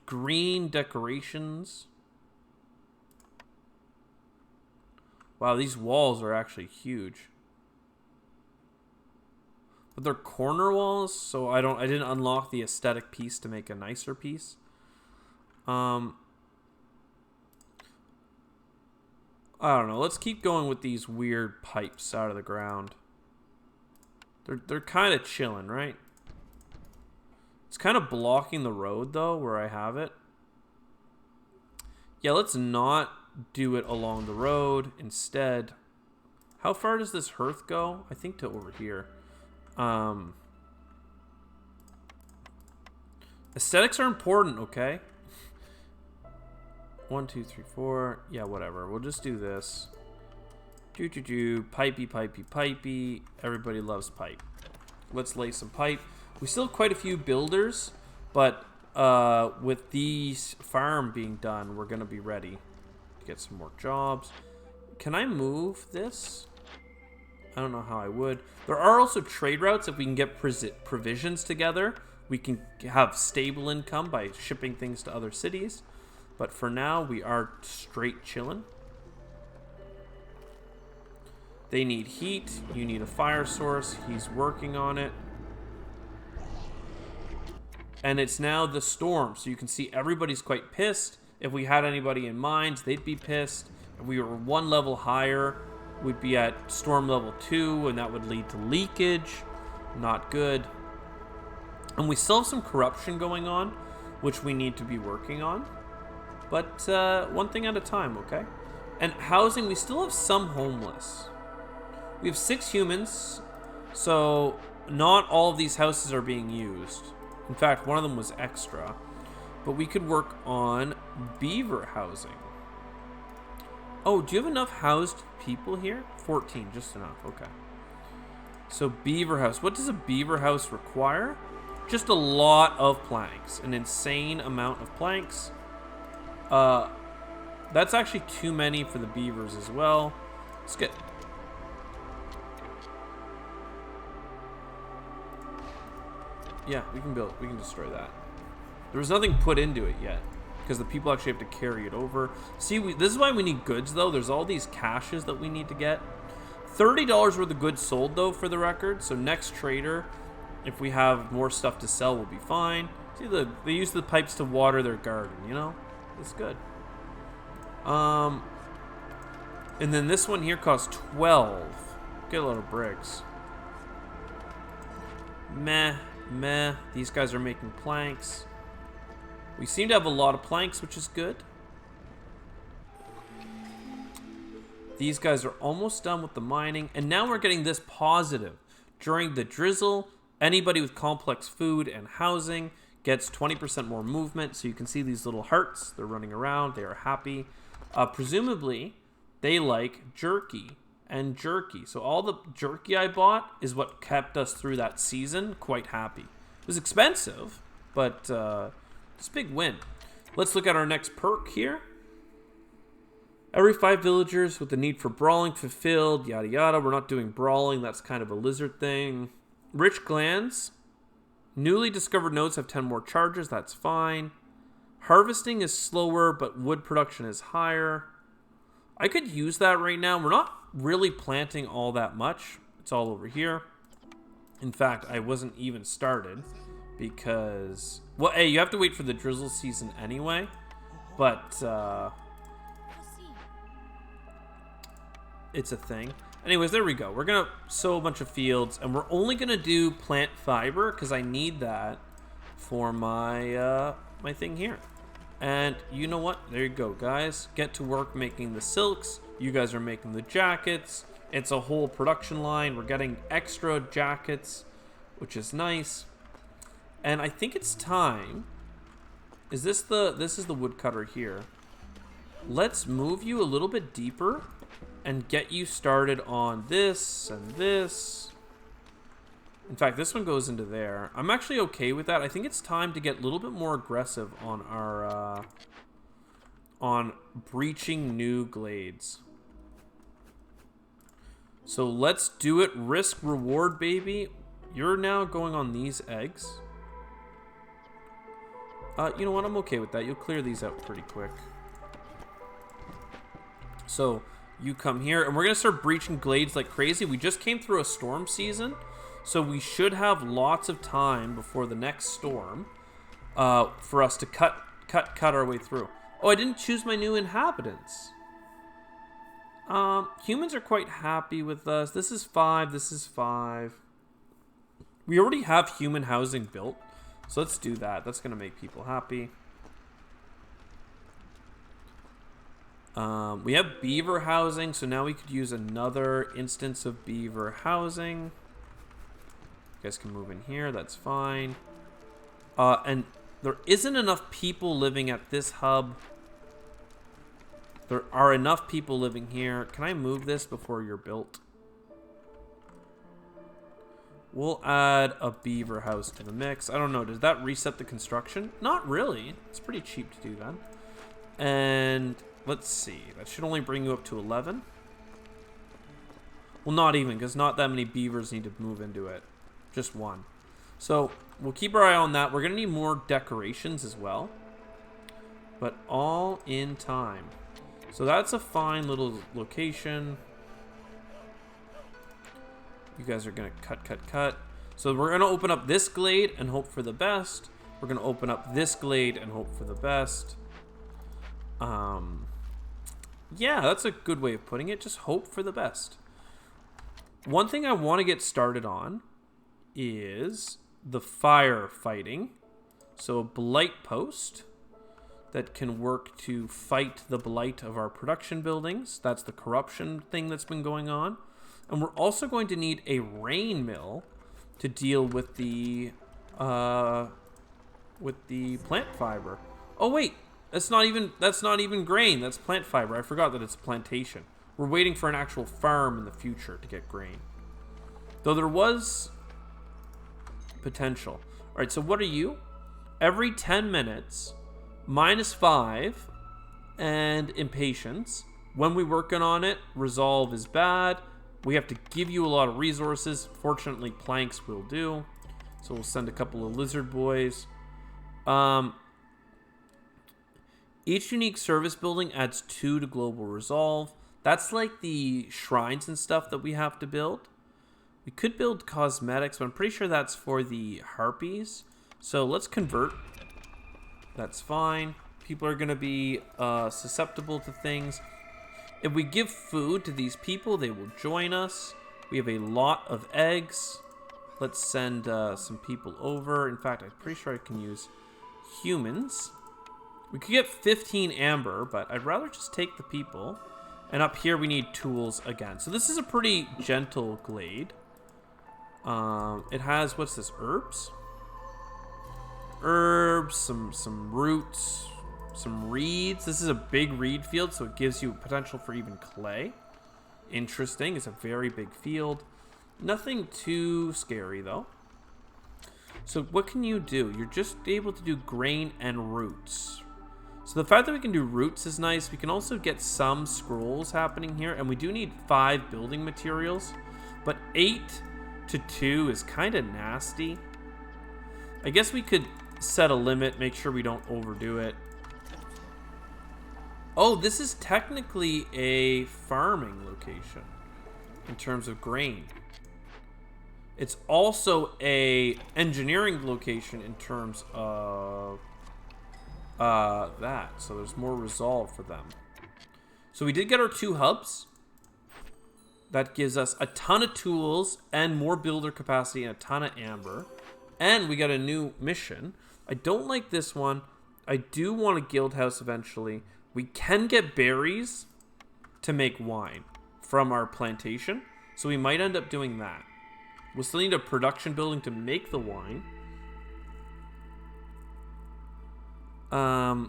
green decorations. Wow, these walls are actually huge. But they're corner walls, so I didn't unlock the aesthetic piece to make a nicer piece. I don't know. Let's keep going with these weird pipes out of the ground. They're kind of chilling, right? It's kind of blocking the road, though, where I have it. Yeah, let's not do it along the road. Instead, how far does this hearth go? I think to over here. Aesthetics are important, okay? 1, 2, 3, 4. Yeah, whatever. We'll just do this. Pipey, pipey, pipey. Everybody loves pipe. Let's lay some pipe. We still have quite a few builders, but with these farm being done, we're going to be ready to get some more jobs. Can I move this? I don't know how I would. There are also trade routes. If we can get provisions together, we can have stable income by shipping things to other cities. But for now, we are straight chilling. They need heat. You need a fire source. He's working on it. And it's now the storm. So you can see everybody's quite pissed. If we had anybody in mind, they'd be pissed. If we were one level higher, we'd be at storm level 2, and that would lead to leakage. Not good. And we still have some corruption going on, which we need to be working on. But one thing at a time, okay? And housing, we still have some homeless. We have 6 humans, so not all of these houses are being used. In fact, one of them was extra. But we could work on beaver housing. Oh, do you have enough housed people here? 14, just enough, okay. So beaver house. What does a beaver house require? Just a lot of planks. An insane amount of planks. That's actually too many for the beavers as well. Let's get... Yeah, we can build, we can destroy that. There was nothing put into it yet, because the people actually have to carry it over. See, this is why we need goods, though. There's all these caches that we need to get. $30 worth of goods sold, though, for the record. So next trader, if we have more stuff to sell, we'll be fine. See, they use the pipes to water their garden, you know? It's good. And then this one here costs 12. Get a lot of bricks. Meh. Meh. These guys are making planks. We seem to have a lot of planks, which is good. These guys are almost done with the mining. And now we're getting this positive. During the drizzle, anybody with complex food and housing gets 20% more movement. So you can see these little hearts. They're running around. They are happy. Presumably, they like jerky. And jerky. So all the jerky I bought is what kept us through that season quite happy. It was expensive, but it's a big win. Let's look at our next perk here. Every 5 villagers with the need for brawling fulfilled, yada yada. We're not doing brawling. That's kind of a lizard thing. Rich glands. Newly discovered nodes have 10 more charges. That's fine. Harvesting is slower, but wood production is higher. I could use that right now. We're not really planting all that much. It's all over here. In fact, I wasn't even started because... Well, hey, you have to wait for the drizzle season anyway. But, it's a thing. Anyways, there we go. We're going to sow a bunch of fields, and we're only going to do plant fiber because I need that for my, my thing here. And you know what? There you go, guys. Get to work making the silks. You guys are making the jackets. It's a whole production line. We're getting extra jackets, which is nice. And I think it's time. This is the woodcutter here. Let's move you a little bit deeper and get you started on this and this. In fact, this one goes into there. I'm actually okay with that. I think it's time to get a little bit more aggressive on our on breaching new glades. So let's do it. Risk reward, baby. You're now going on these eggs. You know what? I'm okay with that. You'll clear these out pretty quick. So you come here, and we're gonna start breaching glades like crazy. We just came through a storm season. So we should have lots of time before the next storm for us to cut our way through. Oh, I didn't choose my new inhabitants. Humans are quite happy with us. This is 5. This is 5. We already have human housing built. So let's do that. That's going to make people happy. We have beaver housing. So now we could use another instance of beaver housing. You guys can move in here. That's fine. And There isn't enough people living at this hub. There are enough people living here. Can I move this before you're built? We'll add a beaver house to the mix. I don't know. Does that reset the construction? Not really. It's pretty cheap to do that. And let's see. That should only bring you up to 11. Well, not even, because not that many beavers need to move into it. Just one. So we'll keep our eye on that. We're going to need more decorations as well. But all in time. So that's a fine little location. You guys are going to cut. So we're going to open up this glade and hope for the best. We're going to open up this glade and hope for the best. Yeah, that's a good way of putting it. Just hope for the best. One thing I want to get started on is the firefighting. So a blight post that can work to fight the blight of our production buildings. That's the corruption thing that's been going on. And we're also going to need a rain mill to deal with the plant fiber. Oh wait, that's not even grain. That's plant fiber. I forgot that it's a plantation. We're waiting for an actual farm in the future to get grain. Though there was potential. All right, so what are you? Every 10 minutes, -5, and impatience. When we're working on it, resolve is bad. We have to give you a lot of resources. Fortunately, planks will do. So we'll send a couple of lizard boys. Each unique service building adds 2 to global resolve. That's like the shrines and stuff that we have to build. We could build cosmetics, but I'm pretty sure that's for the harpies. So let's convert. That's fine. People are going to be susceptible to things. If we give food to these people, they will join us. We have a lot of eggs. Let's send some people over. In fact, I'm pretty sure I can use humans. We could get 15 amber, but I'd rather just take the people. And up here, we need tools again. So this is a pretty gentle glade. It has, what's this, herbs? Herbs, some roots, some reeds. This is a big reed field, so it gives you potential for even clay. Interesting. It's a very big field. Nothing too scary, though. So what can you do? You're just able to do grain and roots. So the fact that we can do roots is nice. We can also get some scrolls happening here, and we do need 5 building materials. But 8 to 2 is kind of nasty. I guess we could set a limit, make sure we don't overdo it. Oh, this is technically a farming location in terms of grain. It's also a engineering location in terms of that. So there's more resolve for them. So we did get our 2 hubs. That gives us a ton of tools and more builder capacity and a ton of amber. And we got a new mission. I don't like this one. I do want a guild house eventually. We can get berries to make wine from our plantation. So we might end up doing that. We'll still need a production building to make the wine. I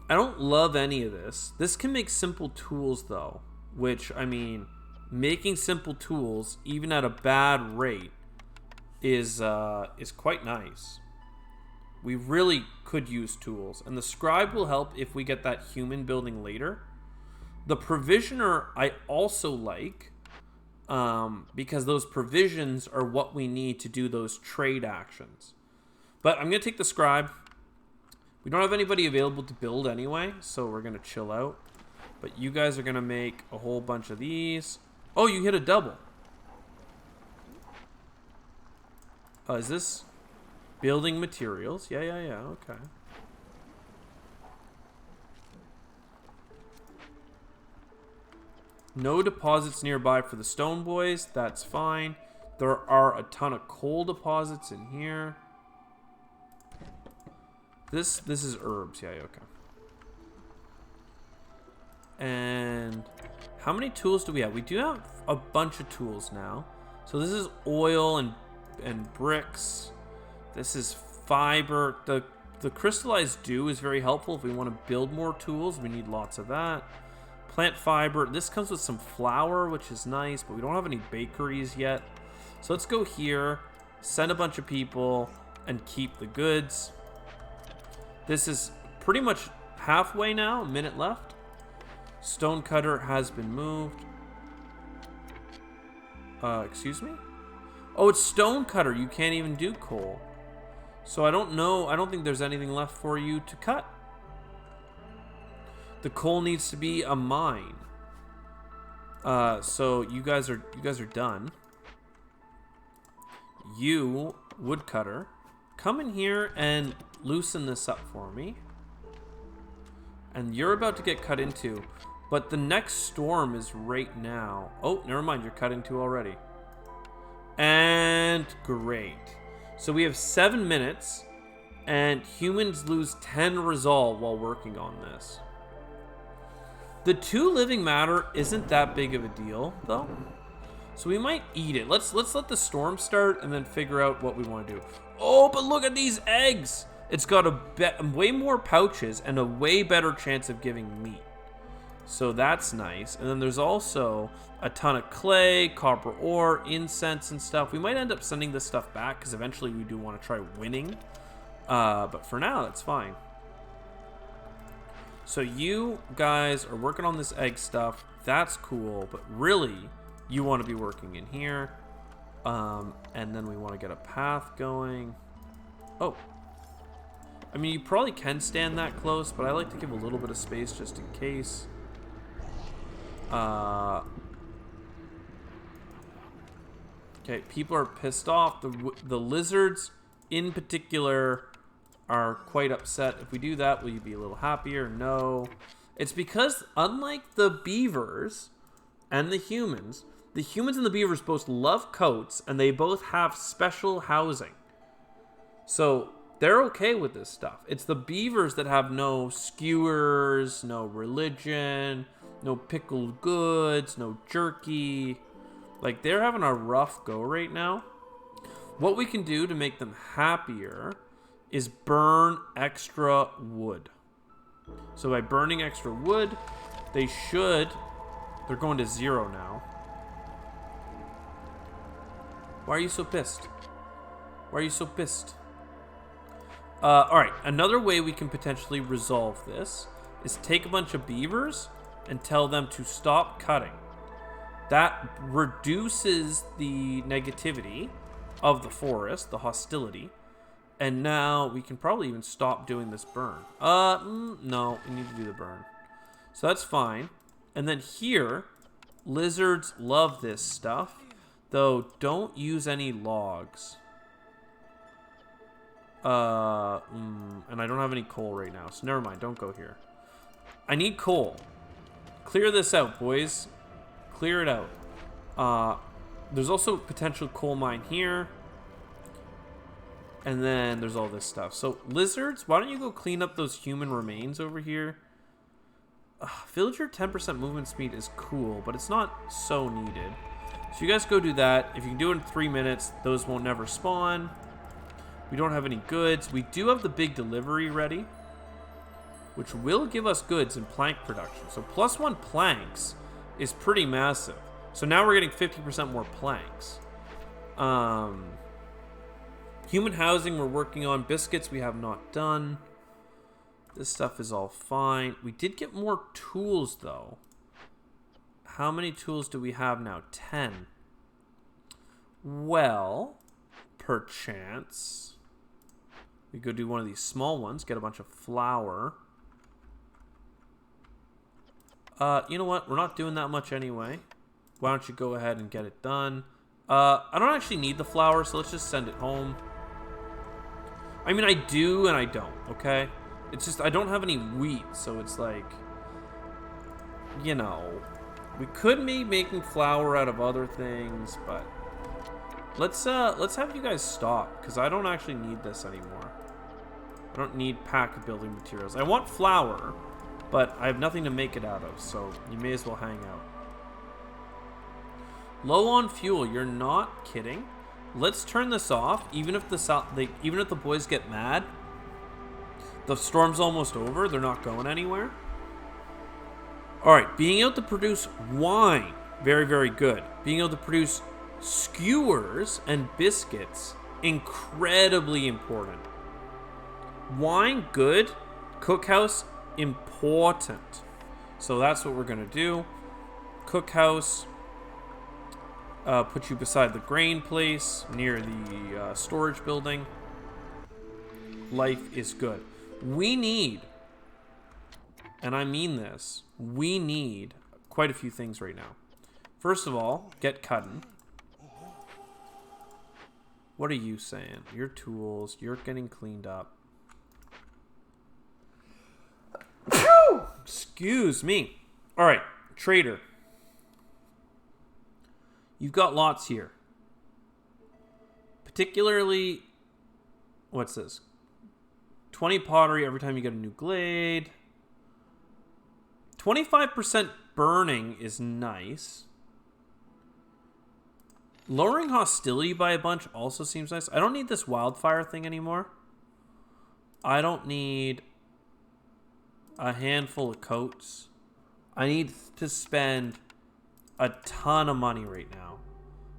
don't love any of this. This can make simple tools though. Which, I mean, making simple tools, even at a bad rate, is quite nice. We really could use tools. And the scribe will help if we get that human building later. The provisioner I also like, because those provisions are what we need to do those trade actions. But I'm going to take the scribe. We don't have anybody available to build anyway, so we're going to chill out. But you guys are going to make a whole bunch of these. Oh, you hit a double. Is this building materials? Yeah, okay. No deposits nearby for the stone boys. That's fine. There are a ton of coal deposits in here. This is herbs. Yeah, okay. And how many tools do we have? We do have a bunch of tools now. So this is oil and bricks. This is fiber. The crystallized dew is very helpful if we want to build more tools. We need lots of that. Plant fiber. This comes with some flour, which is nice, but we don't have any bakeries yet. So let's go here, send a bunch of people, and keep the goods. This is pretty much halfway now, a minute left. Stone cutter has been moved. Excuse me? Oh, it's stone cutter. You can't even do coal. So I don't know. I don't think there's anything left for you to cut. The coal needs to be a mine. So you guys are done. You, woodcutter, come in here and loosen this up for me. And you're about to get cut into, but the next storm is right now. Oh, never mind, you're cut into already. And great. So we have 7 minutes, and humans lose 10 resolve while working on this. The 2 living matter isn't that big of a deal, though. So we might eat it. Let's let the storm start and then figure out what we want to do. Oh, but look at these eggs. It's got way more pouches and a way better chance of giving meat. So that's nice. And then there's also a ton of clay, copper ore, incense and stuff. We might end up sending this stuff back because eventually we do want to try winning. But for now, that's fine. So you guys are working on this egg stuff. That's cool. But really, you want to be working in here. And then we want to get a path going. Oh. I mean, you probably can stand that close, but I like to give a little bit of space just in case. Okay, people are pissed off. The lizards, in particular, are quite upset. If we do that, will you be a little happier? No. It's because, unlike the beavers and the humans and the beavers both love coats, and they both have special housing. So they're okay with this stuff. It's the beavers that have no skewers, no religion, no pickled goods, no jerky. Like, they're having a rough go right now. What we can do to make them happier is burn extra wood. So by burning extra wood, they're going to 0 now. Why are you so pissed? Why are you so pissed? Alright, another way we can potentially resolve this is take a bunch of beavers and tell them to stop cutting. That reduces the negativity of the forest, the hostility. And now we can probably even stop doing this burn. No, we need to do the burn. So that's fine. And then here, lizards love this stuff. Though, don't use any logs. And I don't have any coal right now, so never mind, don't go here. I need coal. Clear this out, boys. Clear it out. There's also potential coal mine here. And then there's all this stuff. So, lizards, why don't you go clean up those human remains over here? Villager 10% movement speed is cool, but it's not so needed. So you guys go do that. If you can do it in 3 minutes, those won't never spawn. We don't have any goods. We do have the big delivery ready, which will give us goods in plank production. So +1 planks is pretty massive. So now we're getting 50% more planks. Human housing we're working on. Biscuits we have not done. This stuff is all fine. We did get more tools though. How many tools do we have now? 10. Well, perchance we go do one of these small ones, get a bunch of flour. You know what? We're not doing that much anyway. Why don't you go ahead and get it done? I don't actually need the flour, so let's just send it home. I mean, I do and I don't, okay? It's just I don't have any wheat, so it's like, you know, we could be making flour out of other things, but let's have you guys stop, because I don't actually need this anymore. I don't need pack building materials. I want flour, but I have nothing to make it out of, so you may as well hang out. Low on fuel, you're not kidding. Let's turn this off. Even if the boys get mad, the storm's almost over. They're not going anywhere. All right, being able to produce wine, very, very good. Being able to produce skewers and biscuits, incredibly important. Wine, good. Cookhouse, important. So that's what we're going to do. Cookhouse, put you beside the grain place, near the storage building. Life is good. We need, and I mean this, we need quite a few things right now. First of all, get cutting. What are you saying? Your tools, you're getting cleaned up. Excuse me. All right, trader. You've got lots here. Particularly, what's this? 20 pottery every time you get a new glade. 25% burning is nice. Lowering hostility by a bunch also seems nice. I don't need this wildfire thing anymore. I don't need a handful of coats. I need to spend a ton of money right now.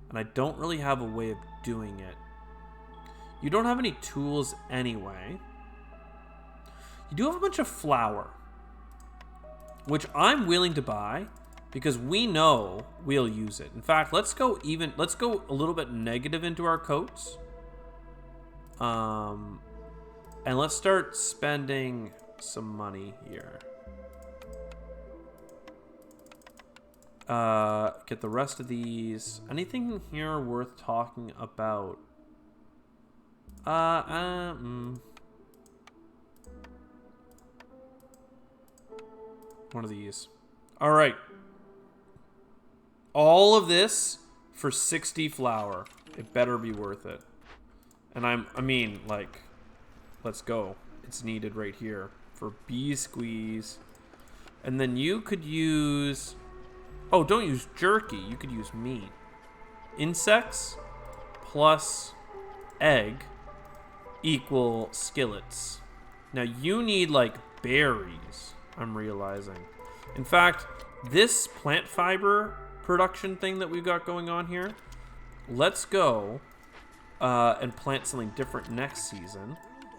And I don't really have a way of doing it. You don't have any tools anyway. You do have a bunch of flour, which I'm willing to buy because we know we'll use it. In fact, let's go a little bit negative into our coats. And let's start spending some money here. Get the rest of these. Anything here worth talking about? One of these. All right. All of this for 60 flour. It better be worth it. And I mean, like, let's go. It's needed right here for bee squeeze. And then you could use... Oh, don't use jerky. You could use meat. Insects plus egg equal skillets. Now, you need, like, berries, I'm realizing. In fact, this plant fiber production thing that we've got going on here, let's go and plant something different next season.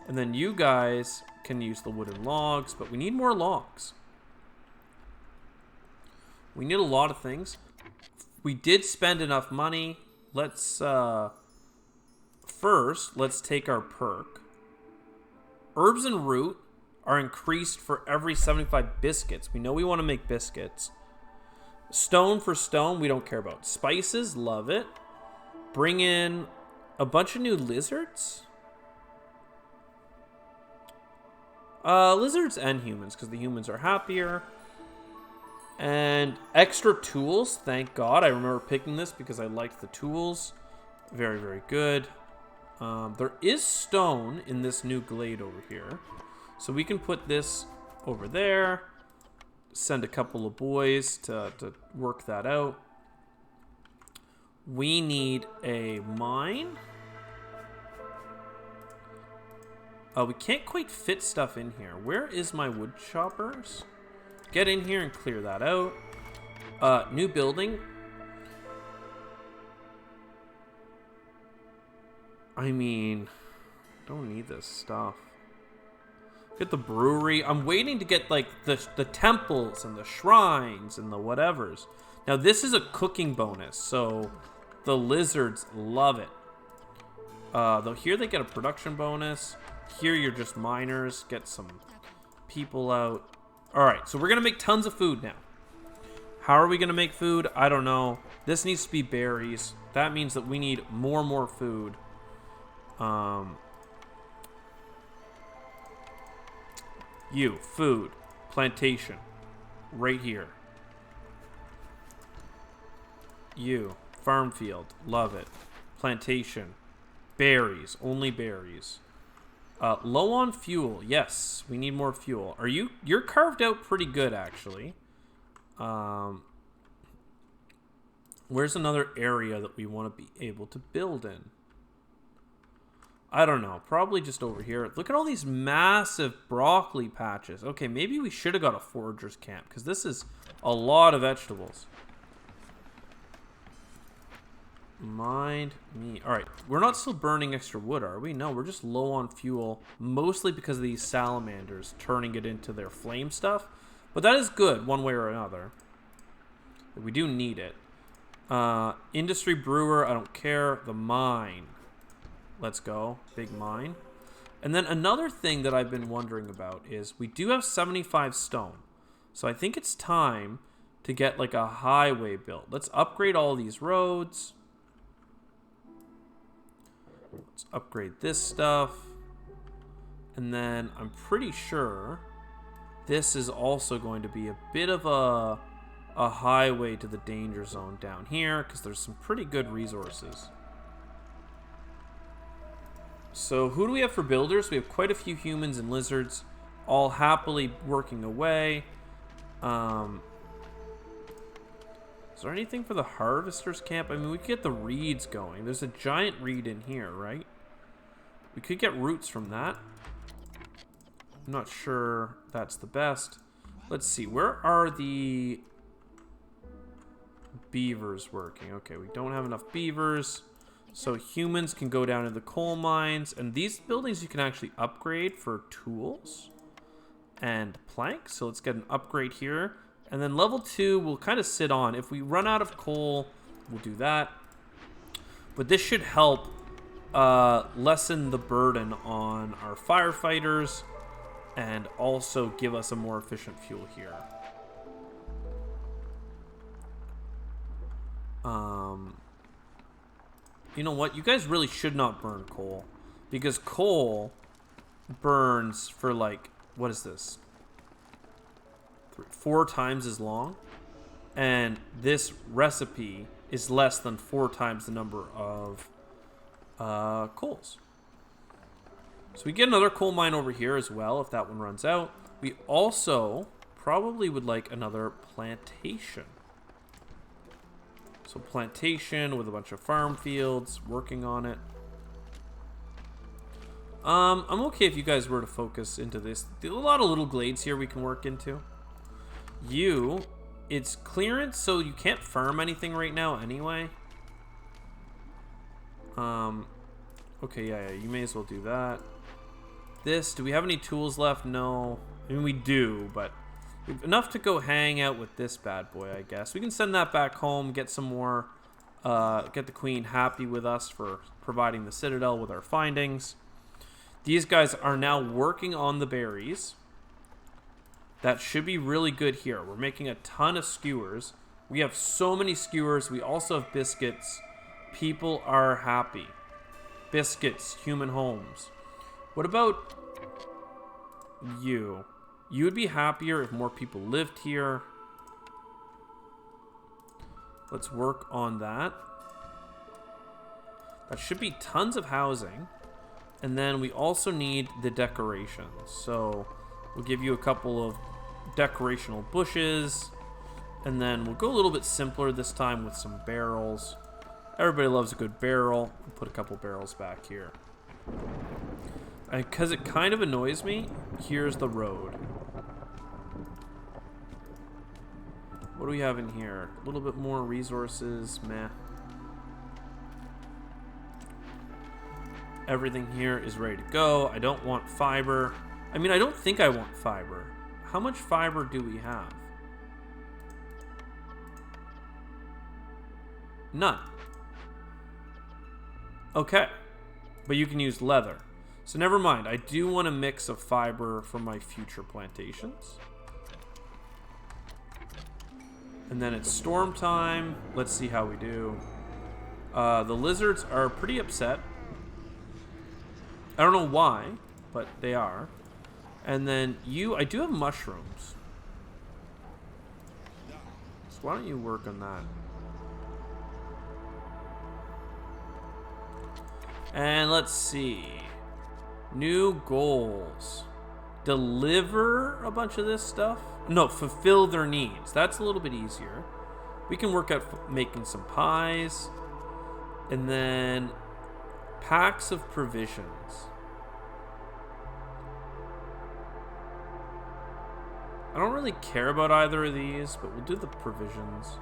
And then you guys can use the wooden logs, but we need more logs. We need a lot of things. We did spend enough money. Let's first, let's take our perk. Herbs and root are increased for every 75 biscuits. We know we want to make biscuits. Stone for stone, we don't care about. Spices, love it. Bring in a bunch of new lizards. Lizards and humans, because the humans are happier. And extra tools, thank God. I remember picking this because I liked the tools. Very, very good. There is stone in this new glade over here. So we can put this over there. Send a couple of boys to work that out. We need a mine. We can't quite fit stuff in here. Where is my wood choppers? Get in here and clear that out. New building. I mean, don't need this stuff. Get the brewery. I'm waiting to get like the temples and the shrines and the whatevers. Now this is a cooking bonus, so the lizards love it. Though here they get a production bonus. Here you're just miners. Get some people out. Alright, so we're going to make tons of food now. How are we going to make food? I don't know. This needs to be berries. That means that we need more food. Food. Plantation. Right here. Farm field. Love it. Plantation. Berries. Only berries. Low on fuel. Yes, we need more fuel. You're carved out pretty good, actually. Where's another area that we want to be able to build in? I don't know. Probably just over here. Look at all these massive broccoli patches. Okay, maybe we should have got a forager's camp, because this is a lot of vegetables. Mind me. All right, we're not still burning extra wood, are we? No, we're just low on fuel, mostly because of these salamanders turning it into their flame stuff. But that is good, one way or another. We do need it. Industry brewer, I don't care. The mine. Let's go. Big mine. And then another thing that I've been wondering about is we do have 75 stone. So I think it's time to get like a highway built. Let's upgrade all these roads. Let's upgrade this stuff. And then I'm pretty sure this is also going to be a bit of a highway to the danger zone down here, because there's some pretty good resources. So who do we have for builders? We have quite a few humans and lizards, all happily working away. Is there anything for the harvester's camp? I mean, we could get the reeds going. There's a giant reed in here, right? We could get roots from that. I'm not sure that's the best. Let's see. Where are the beavers working? Okay, we don't have enough beavers. So humans can go down to the coal mines. And these buildings you can actually upgrade for tools and planks. So let's get an upgrade here. And then level 2 will kind of sit on. If we run out of coal, we'll do that. But this should help lessen the burden on our firefighters and also give us a more efficient fuel here. You know what? You guys really should not burn coal, because coal burns for like, what is this? 4 times as long, and this recipe is less than 4 times the number of coals. So we get another coal mine over here as well if that one runs out. We also probably would like another plantation. So plantation with a bunch of farm fields, working on it. I'm okay if you guys were to focus into this. There's a lot of little glades here we can work into. It's clearance, so you can't farm anything right now anyway. Okay, yeah, you may as well do that. This, do we have any tools left? No. I mean, we do, but we've enough to go hang out with this bad boy, I guess. We can send that back home, get some more, get the queen happy with us for providing the citadel with our findings. These guys are now working on the berries. That should be really good here. We're making a ton of skewers. We have so many skewers. We also have biscuits. People are happy. Biscuits, human homes. What about you? You would be happier if more people lived here. Let's work on that. That should be tons of housing. And then we also need the decorations. So we'll give you a couple of decorational bushes. And then we'll go a little bit simpler this time with some barrels. Everybody loves a good barrel. We'll put a couple barrels back here. And because it kind of annoys me, here's the road. What do we have in here? A little bit more resources. Meh. Everything here is ready to go. I don't want fiber. I mean, I don't think I want fiber. How much fiber do we have? None. Okay. But you can use leather. So never mind. I do want a mix of fiber for my future plantations. And then it's storm time. Let's see how we do. The lizards are pretty upset. I don't know why, but they are. And then I do have mushrooms. So why don't you work on that? And let's see. New goals. Deliver a bunch of this stuff? No, fulfill their needs. That's a little bit easier. We can work at making some pies. And then Packs of provisions. I don't really care about either of these, but we'll do the provisions.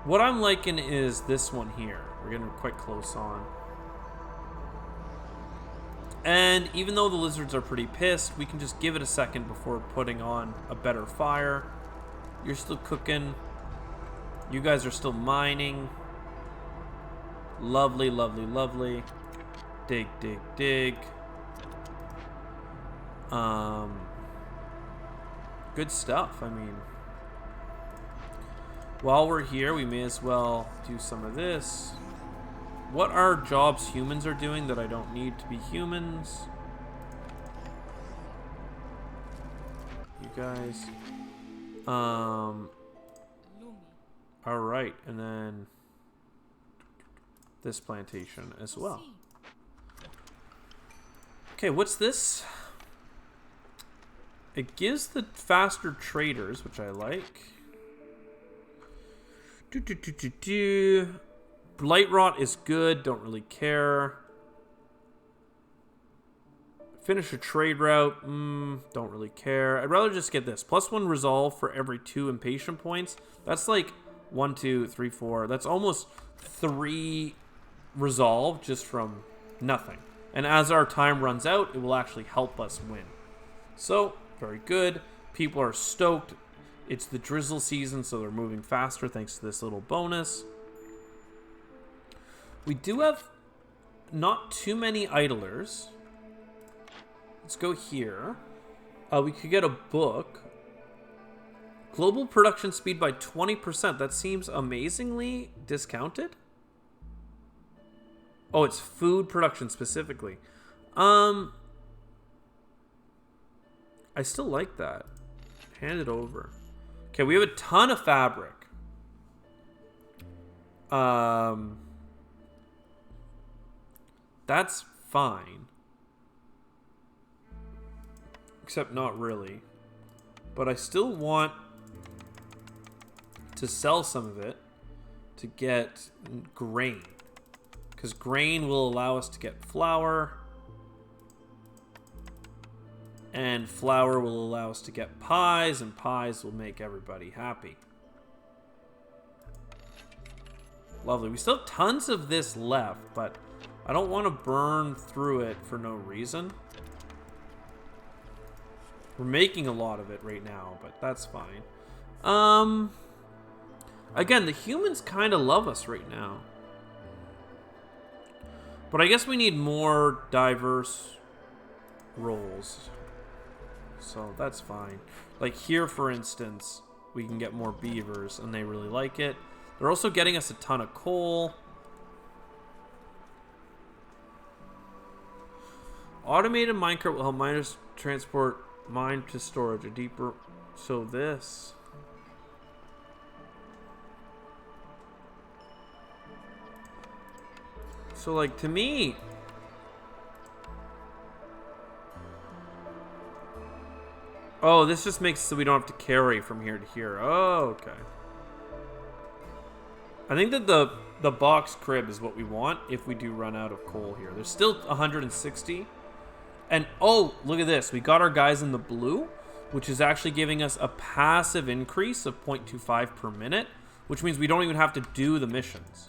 What I'm liking is this one here. We're getting quite close on. And even though the lizards are pretty pissed, we can just give it a second before putting on a better fire. You're still cooking. You guys are still mining. Lovely, lovely, lovely. Dig, dig, dig. Good stuff. I mean, while we're here, we may as well do some of this. What are jobs humans are doing that I don't need to be humans? You guys. Alright, and then this plantation as well. Okay, what's this? It gives the faster traders, which I like. Blight rot is good, don't really care. Finish a trade route, don't really care. I'd rather just get this. +1 resolve for every 2 impatient points. That's like 1, 2, 3, 4. That's almost 3 resolve just from nothing. And as our time runs out, it will actually help us win. So, very good. People are stoked. It's the drizzle season, so they're moving faster thanks to this little bonus. We do have not too many idlers. Let's go here. We could get a book. Global production speed by 20%. That seems amazingly discounted. Oh, it's food production specifically. I still like that. Hand it over. Okay, we have a ton of fabric. That's fine. Except not really. But I still want to sell some of it to get grain. Because grain will allow us to get flour. And flour will allow us to get pies, and pies will make everybody happy. Lovely. We still have tons of this left, but I don't want to burn through it for no reason. We're making a lot of it right now, but that's fine. Again, the humans kind of love us right now. But I guess we need more diverse roles. So that's fine. Like here, for instance, we can get more beavers, and they really like it. They're also getting us a ton of coal. Automated minecart will help miners transport mine to storage. A deeper... So this... So, like, to me... Oh, this just makes it so we don't have to carry from here to here. Oh, okay. I think that the box crib is what we want if we do run out of coal here. There's still 160. And, oh, look at this. We got our guys in the blue, which is actually giving us a passive increase of 0.25 per minute, which means we don't even have to do the missions.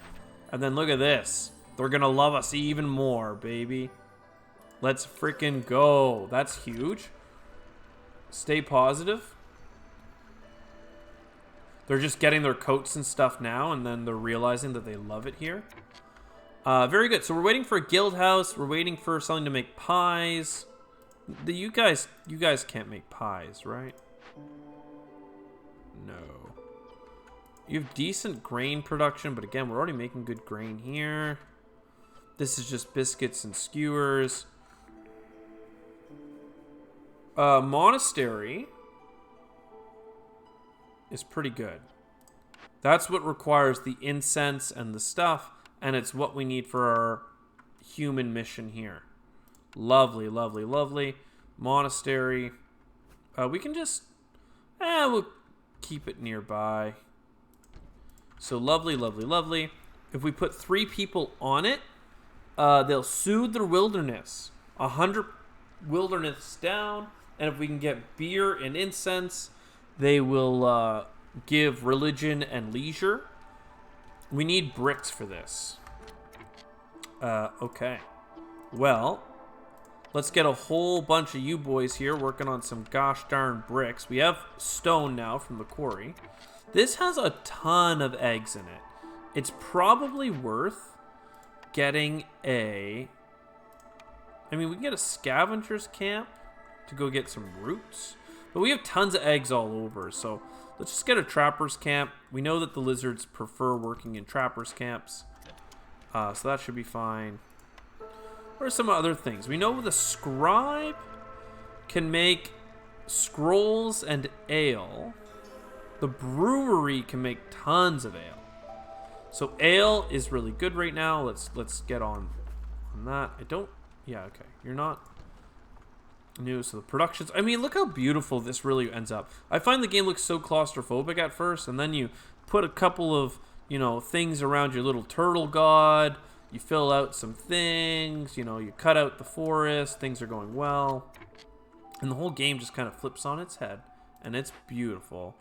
And then look at this. They're going to love us even more, baby. Let's freaking go. That's huge. Stay positive. They're just getting their coats and stuff now, and then they're realizing that they love it here. Very good. So we're waiting for a guild house. We're waiting for something to make pies. You guys can't make pies, right? No. You have decent grain production, but again, we're already making good grain here. This is just biscuits and skewers. Monastery is pretty good. That's what requires the incense and the stuff, and it's what we need for our human mission here. Lovely, lovely, lovely. Monastery. We can just... we'll keep it nearby. So lovely, lovely, lovely. if we put 3 people on it, they'll soothe their wilderness. 100 wilderness down. And if we can get beer and incense, they will give religion and leisure. We need bricks for this. Okay. Well, let's get a whole bunch of you boys here working on some gosh darn bricks. We have stone now from the quarry. This has a ton of eggs in it. It's probably worth getting a... I mean, we can get a scavenger's camp to go get some roots. But we have tons of eggs all over, so let's just get a trapper's camp. We know that the lizards prefer working in trapper's camps. So that should be fine. What are some other things? We know the scribe can make scrolls and ale. The brewery can make tons of ale. So ale is really good right now. Let's get on that. I don't... Yeah, okay. You're not new, so the productions... I mean, look how beautiful this really ends up. I find the game looks so claustrophobic at first, and then you put a couple of, you know, things around your little turtle god. You fill out some things, you know, you cut out the forest. Things are going well. And the whole game just kind of flips on its head, and it's beautiful.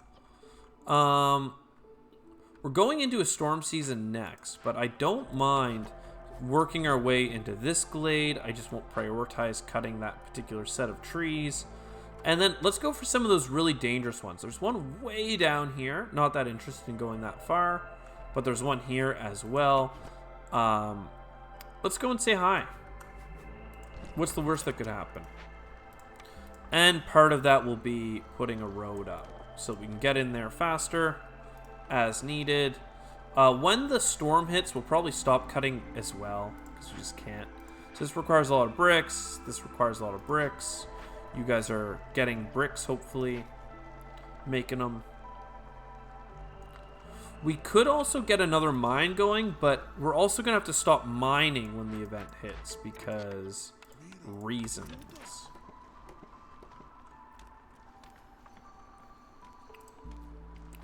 We're going into a storm season next, but I don't mind working our way into this glade. I just won't prioritize cutting that particular set of trees. And then let's go for some of those really dangerous ones. There's one way down here. Not that interested in going that far, but there's one here as well. Let's go and say hi. What's the worst that could happen? And part of that will be putting a road up so we can get in there faster as needed. When the storm hits, we'll probably stop cutting as well, because we just can't. So this requires a lot of bricks. This requires a lot of bricks. You guys are getting bricks, hopefully. Making them. We could also get another mine going, but we're also going to have to stop mining when the event hits, because reasons.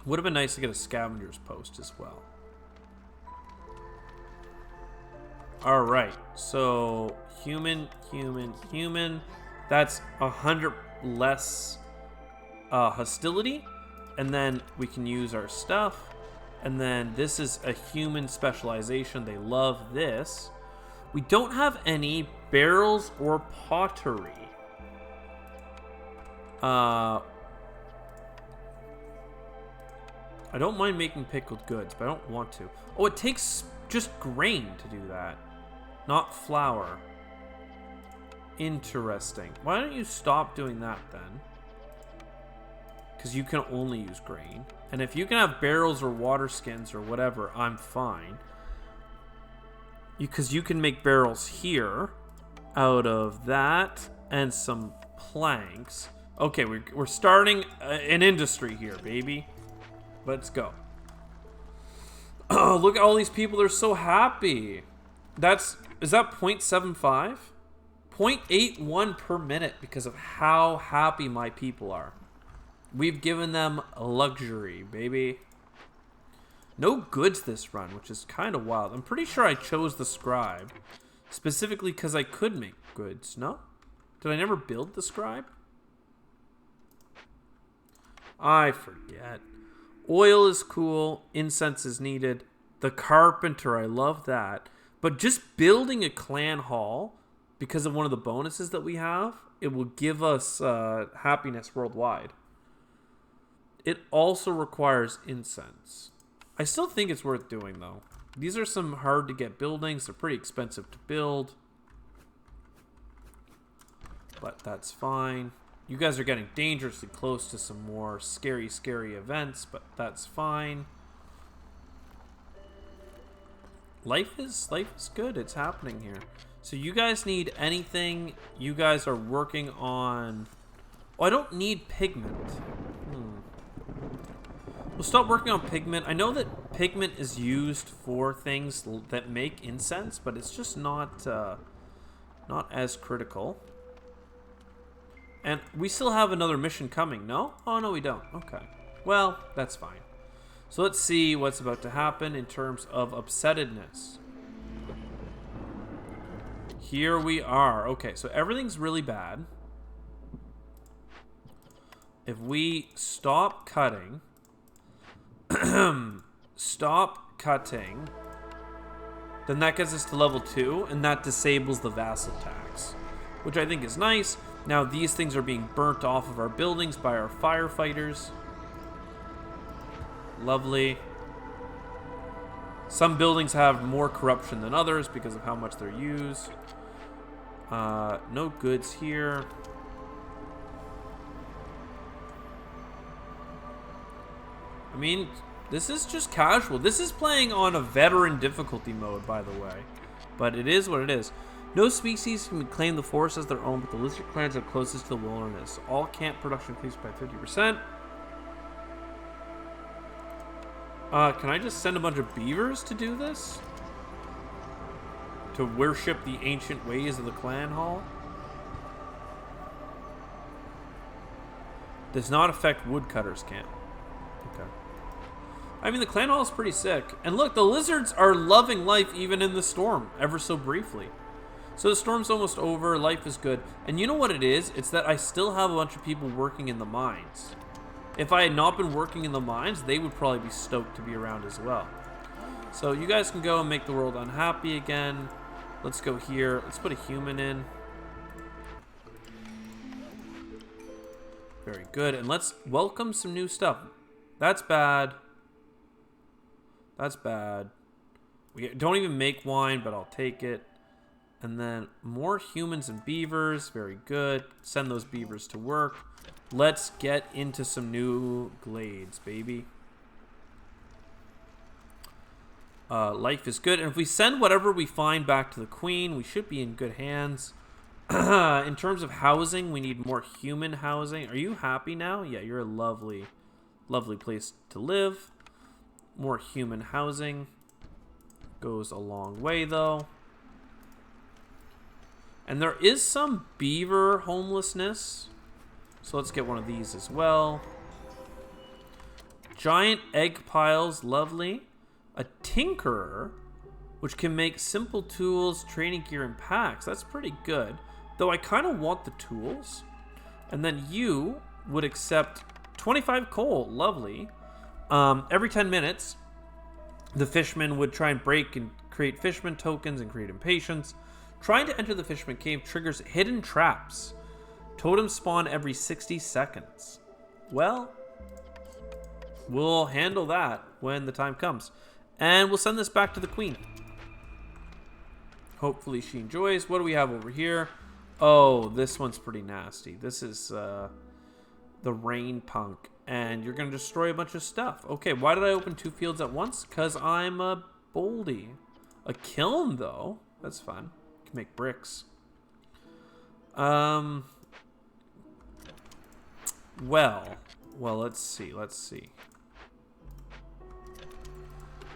Would have been nice to get a scavenger's post as well. Alright, so human. That's 100 less hostility. And then we can use our stuff. And then this is a human specialization. They love this. We don't have any barrels or pottery. I don't mind making pickled goods, but I don't want to. Oh, it takes just grain to do that. Not flour. Interesting. Why don't you stop doing that then? Because you can only use grain. And if you can have barrels or water skins or whatever, I'm fine. Because you can make barrels here out of that and some planks. Okay, we're starting an industry here, baby. Let's go. Oh, look at all these people. They're so happy. Is that 0.75? 0.81 per minute because of how happy my people are. We've given them luxury, baby. No goods this run, which is kind of wild. I'm pretty sure I chose the scribe specifically because I could make goods. No? Did I never build the scribe? I forget. Oil is cool. Incense is needed. The carpenter, I love that. But just building a clan hall, because of one of the bonuses that we have, it will give us happiness worldwide. It also requires incense. I still think it's worth doing, though. These are some hard to get buildings. They're pretty expensive to build. But that's fine. You guys are getting dangerously close to some more scary events, but that's fine. Life is good. It's happening here. So you guys need anything. You guys are working on... Oh, I don't need pigment. We'll stop working on pigment. I know that pigment is used for things that make incense, but it's just not as critical. And we still have another mission coming, no? Oh, no, we don't. Okay. Well, that's fine. So let's see what's about to happen in terms of upsettedness. Here we are. Okay, so everything's really bad. If we stop cutting, then that gets us to level 2, and that disables the vassal tax, which I think is nice. Now these things are being burnt off of our buildings by our firefighters. Lovely. Some buildings have more corruption than others because of how much they're used. No goods here. I mean, this is just casual. This is playing on a veteran difficulty mode, by the way. But it is what it is. No species can claim the forest as their own, but the lizard clans are closest to the wilderness. All camp production increased by 50%. Can I just send a bunch of beavers to do this? To worship the ancient ways of the clan hall? Does not affect woodcutters camp. Okay. I mean, the clan hall is pretty sick. And look, the lizards are loving life even in the storm, ever so briefly. So the storm's almost over, life is good. And you know what it is? It's that I still have a bunch of people working in the mines. If I had not been working in the mines, they would probably be stoked to be around as well. So you guys can go and make the world unhappy again. Let's go here. Let's put a human in. Very good. And let's welcome some new stuff. That's bad. That's bad. We don't even make wine, but I'll take it. And then more humans and beavers. Very good. Send those beavers to work. Let's get into some new glades, baby. Life is good. And if we send whatever we find back to the queen, we should be in good hands. In terms of housing, we need more human housing. Are you happy now? Yeah, you're a lovely, lovely place to live. More human housing. Goes a long way, though. And there is some beaver homelessness. So let's get one of these as well. Giant egg piles, lovely. A tinkerer, which can make simple tools, training gear, and packs. That's pretty good. Though I kind of want the tools. And then you would accept 25 coal, lovely. Every 10 minutes, the fisherman would try and break and create fisherman tokens and create impatience. Trying to enter the fisherman cave triggers hidden traps. Totems spawn every 60 seconds. Well, we'll handle that when the time comes. And we'll send this back to the queen. Hopefully she enjoys. What do we have over here? Oh, this one's pretty nasty. This is the rain punk. And you're going to destroy a bunch of stuff. Okay, why did I open 2 fields at once? Because I'm a boldy. A kiln, though. That's fun. Can make bricks. Well, let's see.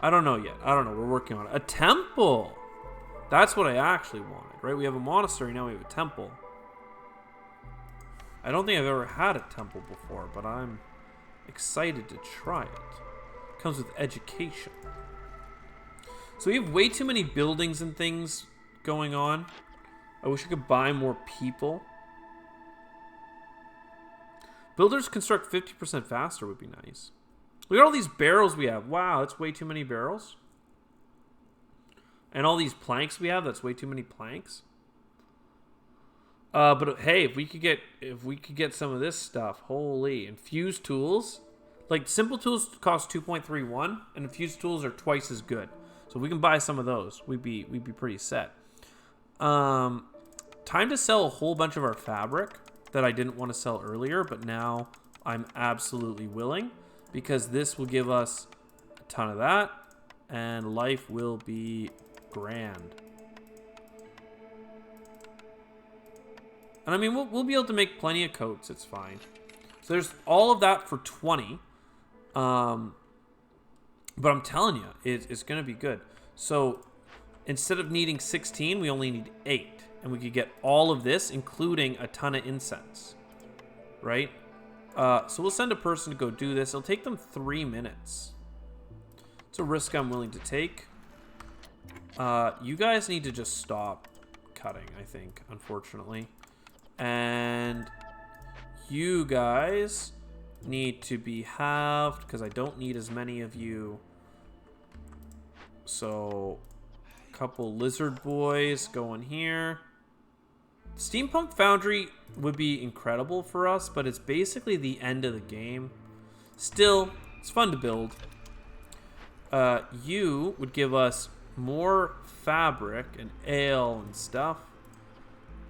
I don't know yet. I don't know. We're working on it. A temple. That's what I actually wanted, right? We have a monastery, now we have a temple. I don't think I've ever had a temple before, but I'm excited to try it. Comes with education. So we have way too many buildings and things going on. I wish I could buy more people. Builders construct 50% faster would be nice. Look at all these barrels we have. Wow, that's way too many barrels. And all these planks we have, that's way too many planks. But hey, if we could get some of this stuff, holy, infused tools. Like simple tools cost 2.31 and infused tools are twice as good. So if we can buy some of those, we'd be pretty set. Time to sell a whole bunch of our fabric that I didn't want to sell earlier, but now I'm absolutely willing because this will give us a ton of that and life will be grand. And I mean, we'll be able to make plenty of coats. It's fine. So there's all of that for 20. But I'm telling you, it's going to be good. So instead of needing 16, we only need 8. And we could get all of this, including a ton of incense. Right? So we'll send a person to go do this. It'll take them 3 minutes. It's a risk I'm willing to take. You guys need to just stop cutting, I think, unfortunately. And you guys need to be halved because I don't need as many of you. So, a couple lizard boys going here. Steampunk Foundry would be incredible for us, but it's basically the end of the game. Still, it's fun to build. You would give us more fabric and ale and stuff.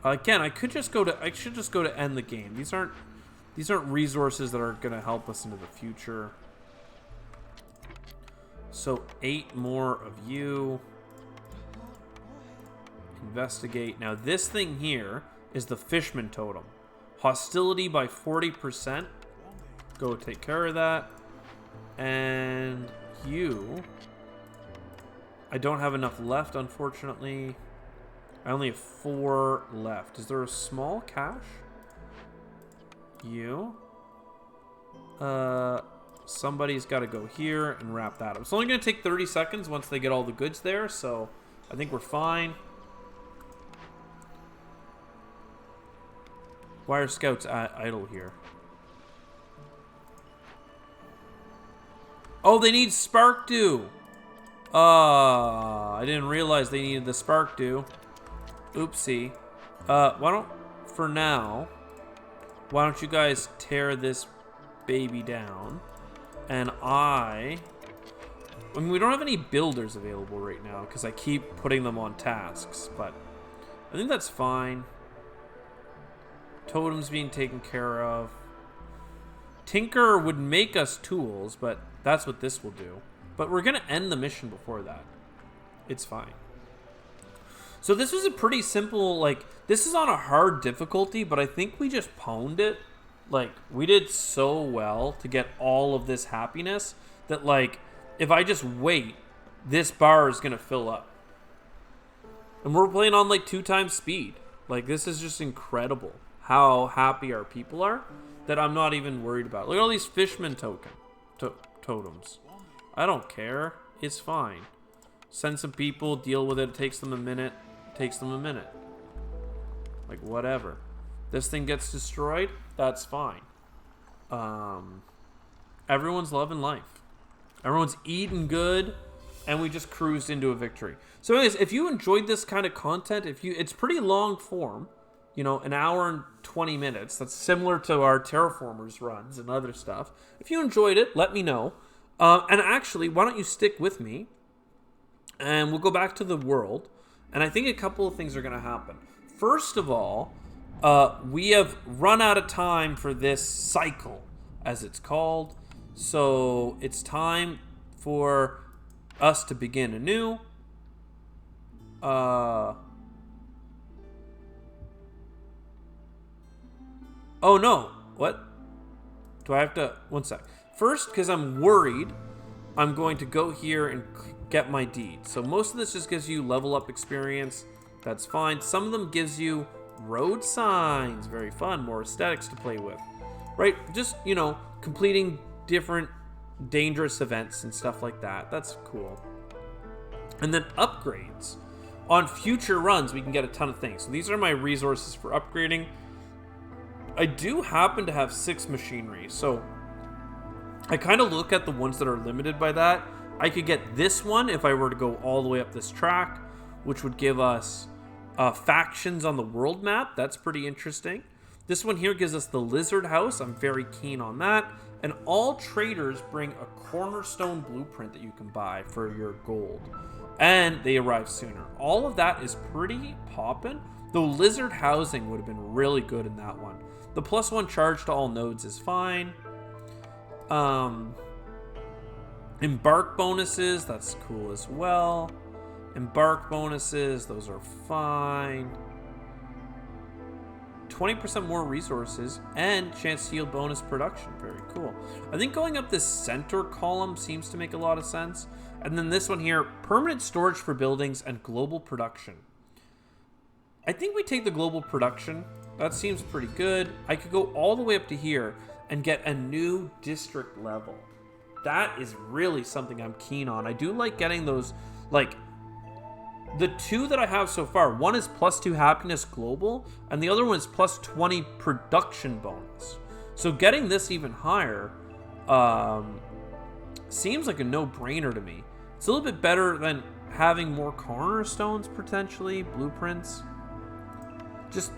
Again, I should just go to end the game. These aren't resources that are going to help us into the future. So 8 more of you. Investigate. Now this thing here is the Fishman Totem. Hostility by 40%. Go take care of that. And you... I don't have enough left, unfortunately. I only have 4 left. Is there a small cache? You. Somebody's got to go here and wrap that up. It's only going to take 30 seconds once they get all the goods there, so I think we're fine. Why are scouts idle here? Oh, they need spark dew. I didn't realize they needed the spark dew. Oopsie. Why don't you guys tear this baby down? And I mean, we don't have any builders available right now because I keep putting them on tasks, but I think that's fine. Totems being taken care of. Tinker would make us tools, but that's what this will do. But we're going to end the mission before that. It's fine. So this was a pretty simple, like, this is on a hard difficulty, but I think we just pwned it. Like, we did so well to get all of this happiness that, like, if I just wait, this bar is going to fill up. And we're playing on, like, 2 times speed. Like, this is just incredible how happy our people are that I'm not even worried about. Look at all these Fishman totems. I don't care. It's fine. Send some people, deal with it. It takes them a minute. Like, whatever. This thing gets destroyed, that's fine. Everyone's loving life. Everyone's eating good, and we just cruised into a victory. So anyways, if you enjoyed this kind of content, it's pretty long form, you know, 1 hour and 20 minutes. That's similar to our Terraformers runs and other stuff. If you enjoyed it, let me know. And actually, why don't you stick with me, and we'll go back to the world, and I think a couple of things are going to happen. First of all, we have run out of time for this cycle, as it's called. So it's time for us to begin anew. Oh no, what? Do I have to, 1 sec. First, because I'm worried, I'm going to go here and get my deed. So most of this just gives you level up experience. That's fine. Some of them gives you road signs. Very fun. More aesthetics to play with. Right? Just, you know, completing different dangerous events and stuff like that. That's cool. And then upgrades. On future runs, we can get a ton of things. So these are my resources for upgrading. I do happen to have 6 machinery. So I kind of look at the ones that are limited by that. I could get this one if I were to go all the way up this track, which would give us factions on the world map. That's pretty interesting. This one here gives us the Lizard House. I'm very keen on that. And all traders bring a cornerstone blueprint that you can buy for your gold. And they arrive sooner. All of that is pretty poppin'. Though Lizard Housing would have been really good in that one. The +1 charge to all nodes is fine. Embark bonuses, that's cool as well. Embark bonuses, those are fine. 20% more resources and chance to yield bonus production. Very cool. I think going up this center column seems to make a lot of sense. And then this one here, permanent storage for buildings and global production. I think we take the global production. That seems pretty good. I could go all the way up to here and get a new district level. that is really something I'm keen on. I do like getting those, like, the two that I have so far. One is +2 happiness global, and the other one is +20 production bonus. So getting this even higher seems like a no-brainer to me. It's a little bit better than having more cornerstones, potentially, blueprints. Just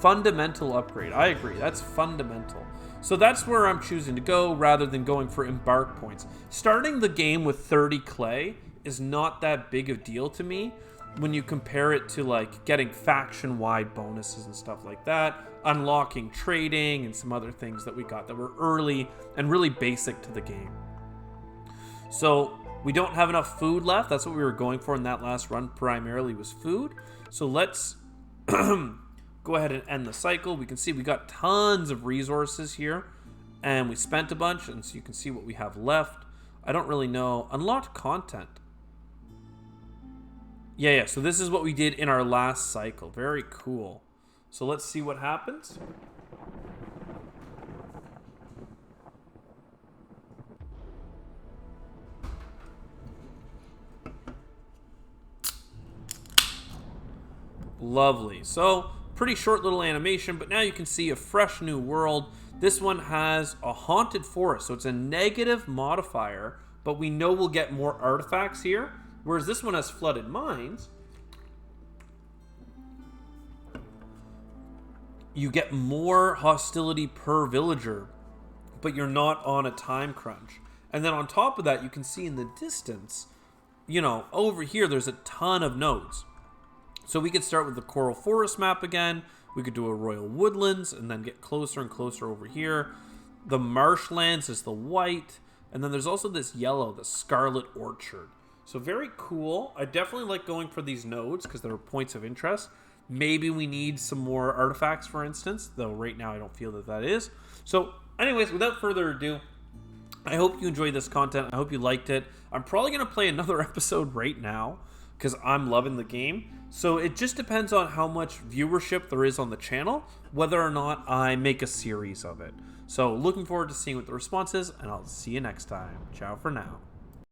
fundamental upgrade. I agree, that's fundamental. So that's where I'm choosing to go rather than going for embark points. Starting the game with 30 clay is not that big of a deal to me when you compare it to like getting faction-wide bonuses and stuff like that, unlocking trading and some other things that we got that were early and really basic to the game. So we don't have enough food left. That's what we were going for in that last run, primarily was food. So let's go ahead and end the cycle. We can see we got tons of resources here, and we spent a bunch, and so you can see what we have left. I don't really know. Unlocked content. Yeah, so this is what we did in our last cycle. Very cool. So let's see what happens. Lovely. So pretty short little animation, but now you can see a fresh new world. This one has a haunted forest, so it's a negative modifier, but we know we'll get more artifacts here, whereas this one has flooded mines. You get more hostility per villager, but you're not on a time crunch. And then on top of that, you can see in the distance, you know, over here there's a ton of nodes. So we could start with the Coral Forest map again. We could do a Royal Woodlands and then get closer and closer over here. The Marshlands is the white. And then there's also this yellow, the Scarlet Orchard. So very cool. I definitely like going for these nodes because they're points of interest. Maybe we need some more artifacts, for instance, though right now I don't feel that is. So anyways, without further ado, I hope you enjoyed this content. I hope you liked it. I'm probably going to play another episode right now because I'm loving the game. So it just depends on how much viewership there is on the channel, whether or not I make a series of it. So looking forward to seeing what the response is, and I'll see you next time. Ciao for now.